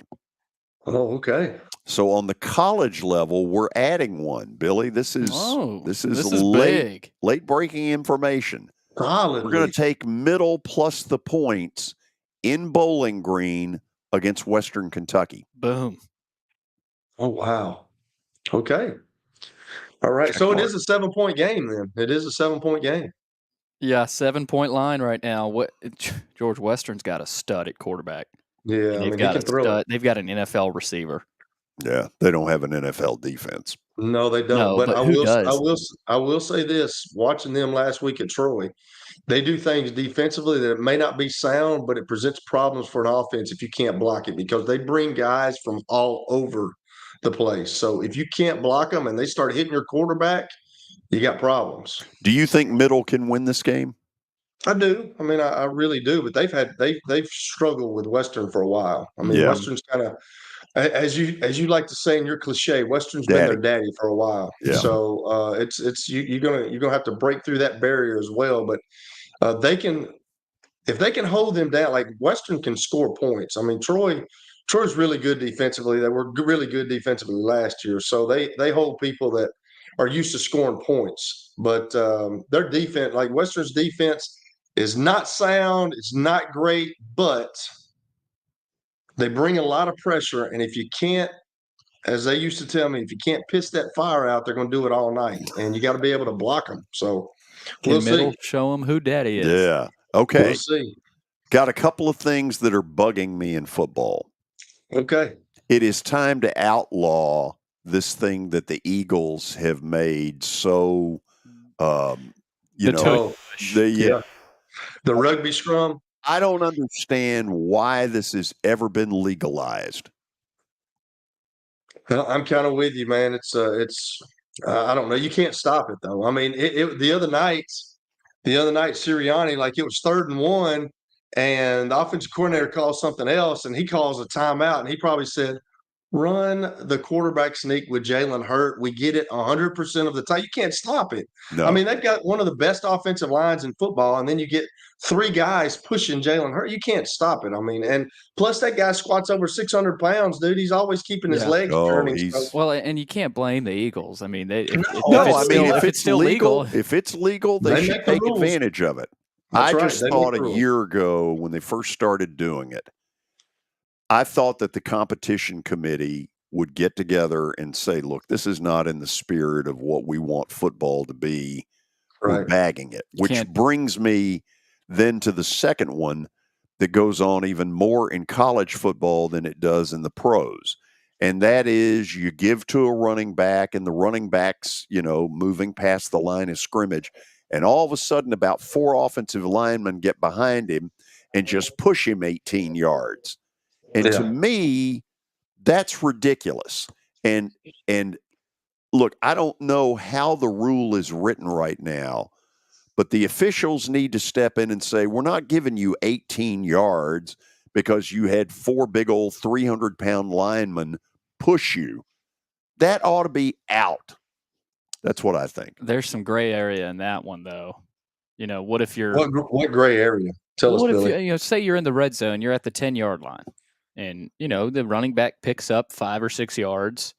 Oh, okay. So on the college level, we're adding one. Billy, this is big. late breaking information. Solidly. We're going to take Middle plus the points in Bowling Green against Western Kentucky. Boom. Oh, wow. Okay. All right. So it is a 7-point game then. It is a 7-point game. Yeah, 7-point line right now. George Western's got a stud at quarterback. Yeah, and they've got an NFL receiver. Yeah, they don't have an NFL defense. No, they don't. No, but I who does? will say this: watching them last week at Troy, they do things defensively that may not be sound, but it presents problems for an offense if you can't block it because they bring guys from all over the place. So if you can't block them and they start hitting your quarterback, you got problems. Do you think Middle can win this game? I do. I mean, I really do. But they've struggled with Western for a while. I mean, Western's kind of, as you like to say in your cliche, Western's been their daddy for a while. Yeah. So you're gonna have to break through that barrier as well. But if they can hold them down, like Western can score points. I mean, Troy's really good defensively. They were really good defensively last year. So they hold people that are used to scoring points. But their defense, like Western's defense, is not sound. It's not great, but they bring a lot of pressure. And if you can't, as they used to tell me, if you can't piss that fire out, they're going to do it all night. And you got to be able to block them. So we'll Middle see. show them who daddy is. Yeah. Okay. We'll see. Got a couple of things that are bugging me in football. Okay. It is time to outlaw this thing that the Eagles have made so, The rugby scrum. I don't understand why this has ever been legalized. Well, I'm kind of with you, man. It's I don't know. You can't stop it though. I mean, the other night, Sirianni, like it was 3rd and 1, and the offensive coordinator calls something else, and he calls a timeout, and he probably said, "Run the quarterback sneak with Jalen Hurt. We get it 100% of the time. You can't stop it." No. I mean, they've got one of the best offensive lines in football, and then you get 3 guys pushing Jalen Hurt. You can't stop it. I mean, and plus that guy squats over 600 pounds, dude. He's always keeping his legs turning. Well, and you can't blame the Eagles. I mean, if it's it's legal, they should take advantage of it. That's I right. just They thought make the a rules. year ago when they first started doing it, I thought that the competition committee would get together and say, look, this is not in the spirit of what we want football to be. We're bagging it, which brings me then to the second one that goes on even more in college football than it does in the pros. And that is you give to a running back and the running back's, moving past the line of scrimmage. And all of a sudden about 4 offensive linemen get behind him and just push him 18 yards. And to me, that's ridiculous. And look, I don't know how the rule is written right now, but the officials need to step in and say, we're not giving you 18 yards because you had 4 big old 300-pound linemen push you. That ought to be out. That's what I think. There's some gray area in that one, though. What if you're what gray area? Tell us, Billy. If say you're in the red zone, you're at the 10-yard line, and the running back picks up 5 or 6 yards,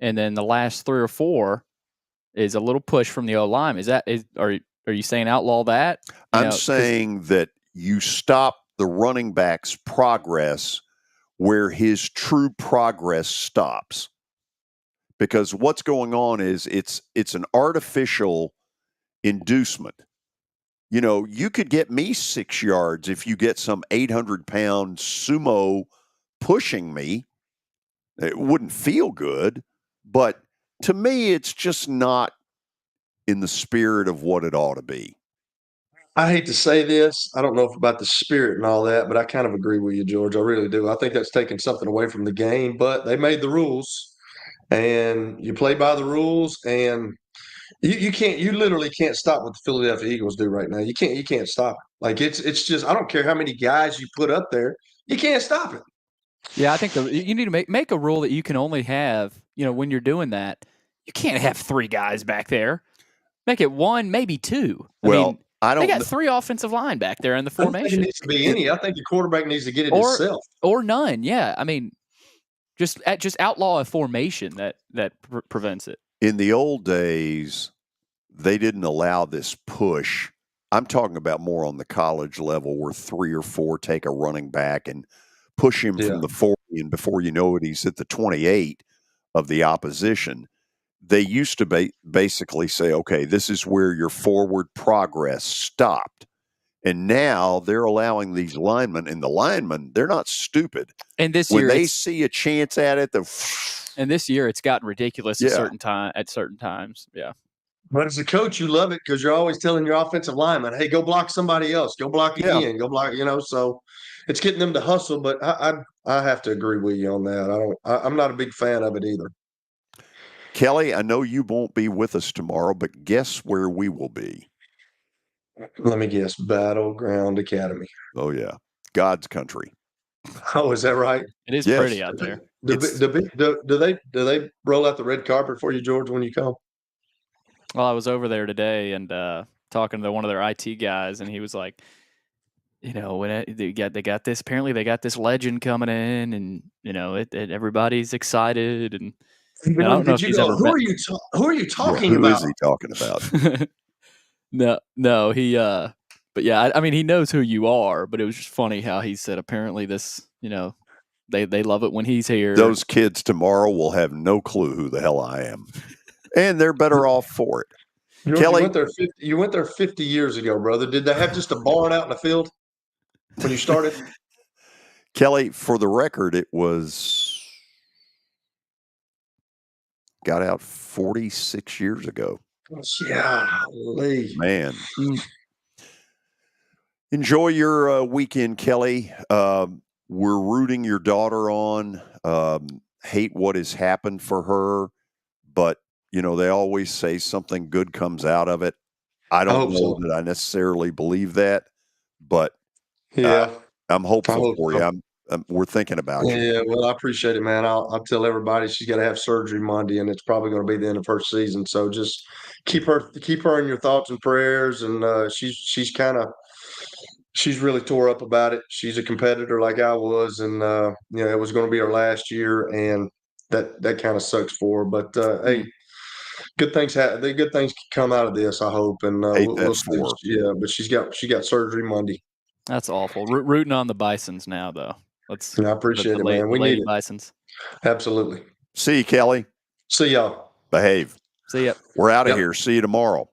and then the last 3 or 4 is a little push from the O line. Are you saying outlaw that? I'm saying that you stop the running back's progress where his true progress stops. Because what's going on is it's an artificial inducement. You could get me 6 yards if you get some 800-pound sumo pushing me. It wouldn't feel good, but to me, it's just not in the spirit of what it ought to be. I hate to say this. I don't know about the spirit and all that, but I kind of agree with you, George. I really do. I think that's taking something away from the game, but they made the rules. And you play by the rules, and you literally can't stop what the Philadelphia Eagles do right now. You can't stop it. Like it's just, I don't care how many guys you put up there, you can't stop it. Yeah, I think you need to make a rule that you can only have, when you're doing that, you can't have 3 guys back there. Make it 1, maybe 2. They got 3 offensive line back there in the formation. I don't think it needs to be any. I think the quarterback needs to get it himself. Or none. Yeah, I mean, Just outlaw a formation that prevents it. In the old days, they didn't allow this push. I'm talking about more on the college level where 3 or 4 take a running back and push him from the 40, and before you know it, he's at the 28 of the opposition. They used to basically say, okay, this is where your forward progress stopped. And now they're allowing these linemen, and the linemen, they're not stupid. And this when year, they see a chance at it, and this year it's gotten ridiculous at certain times. Yeah. But as a coach, you love it because you're always telling your offensive lineman, "Hey, go block somebody else. Go block again. Go block." So it's getting them to hustle. But I have to agree with you on that. I'm not a big fan of it either. Kelly, I know you won't be with us tomorrow, but guess where we will be? Let me guess. Battleground Academy. Oh yeah, God's country. Oh, is that right? It is pretty out there. Do they roll out the red carpet for you, George, when you come? Well, I was over there today and talking to one of their IT guys, and he was like, when they got this, apparently they got this legend coming in, and everybody's excited, and I don't know if he's ever. Who are you talking about? Who is he talking about? No, he. But yeah, I mean, he knows who you are. But it was just funny how he said apparently this, they love it when he's here. Those kids tomorrow will have no clue who the hell I am. And they're better off for it. Kelly, you went there 50 years ago, brother. Did they have just a barn out in the field when you started? Kelly, for the record, it got out 46 years ago. Yeah, man. Enjoy your weekend, Kelly. We're rooting your daughter on. Hate what has happened for her, but they always say something good comes out of it. I don't know that I necessarily believe that, but I'm hopeful for you. We're thinking about you. Yeah, well, I appreciate it, man. I'll tell everybody she's got to have surgery Monday, and it's probably going to be the end of her season. So just keep her in your thoughts and prayers. And she's really tore up about it. She's a competitor like I was, and it was going to be her last year, and that kind of sucks for her. But hey. Good things can come out of this, I hope, and we'll see. Yeah, but she got surgery Monday. That's awful. Rooting on the Bisons now, though. I appreciate it, man. We need it. Bisons. Absolutely. See you, Kelly. See y'all. Behave. See ya. We're out of here. See you tomorrow.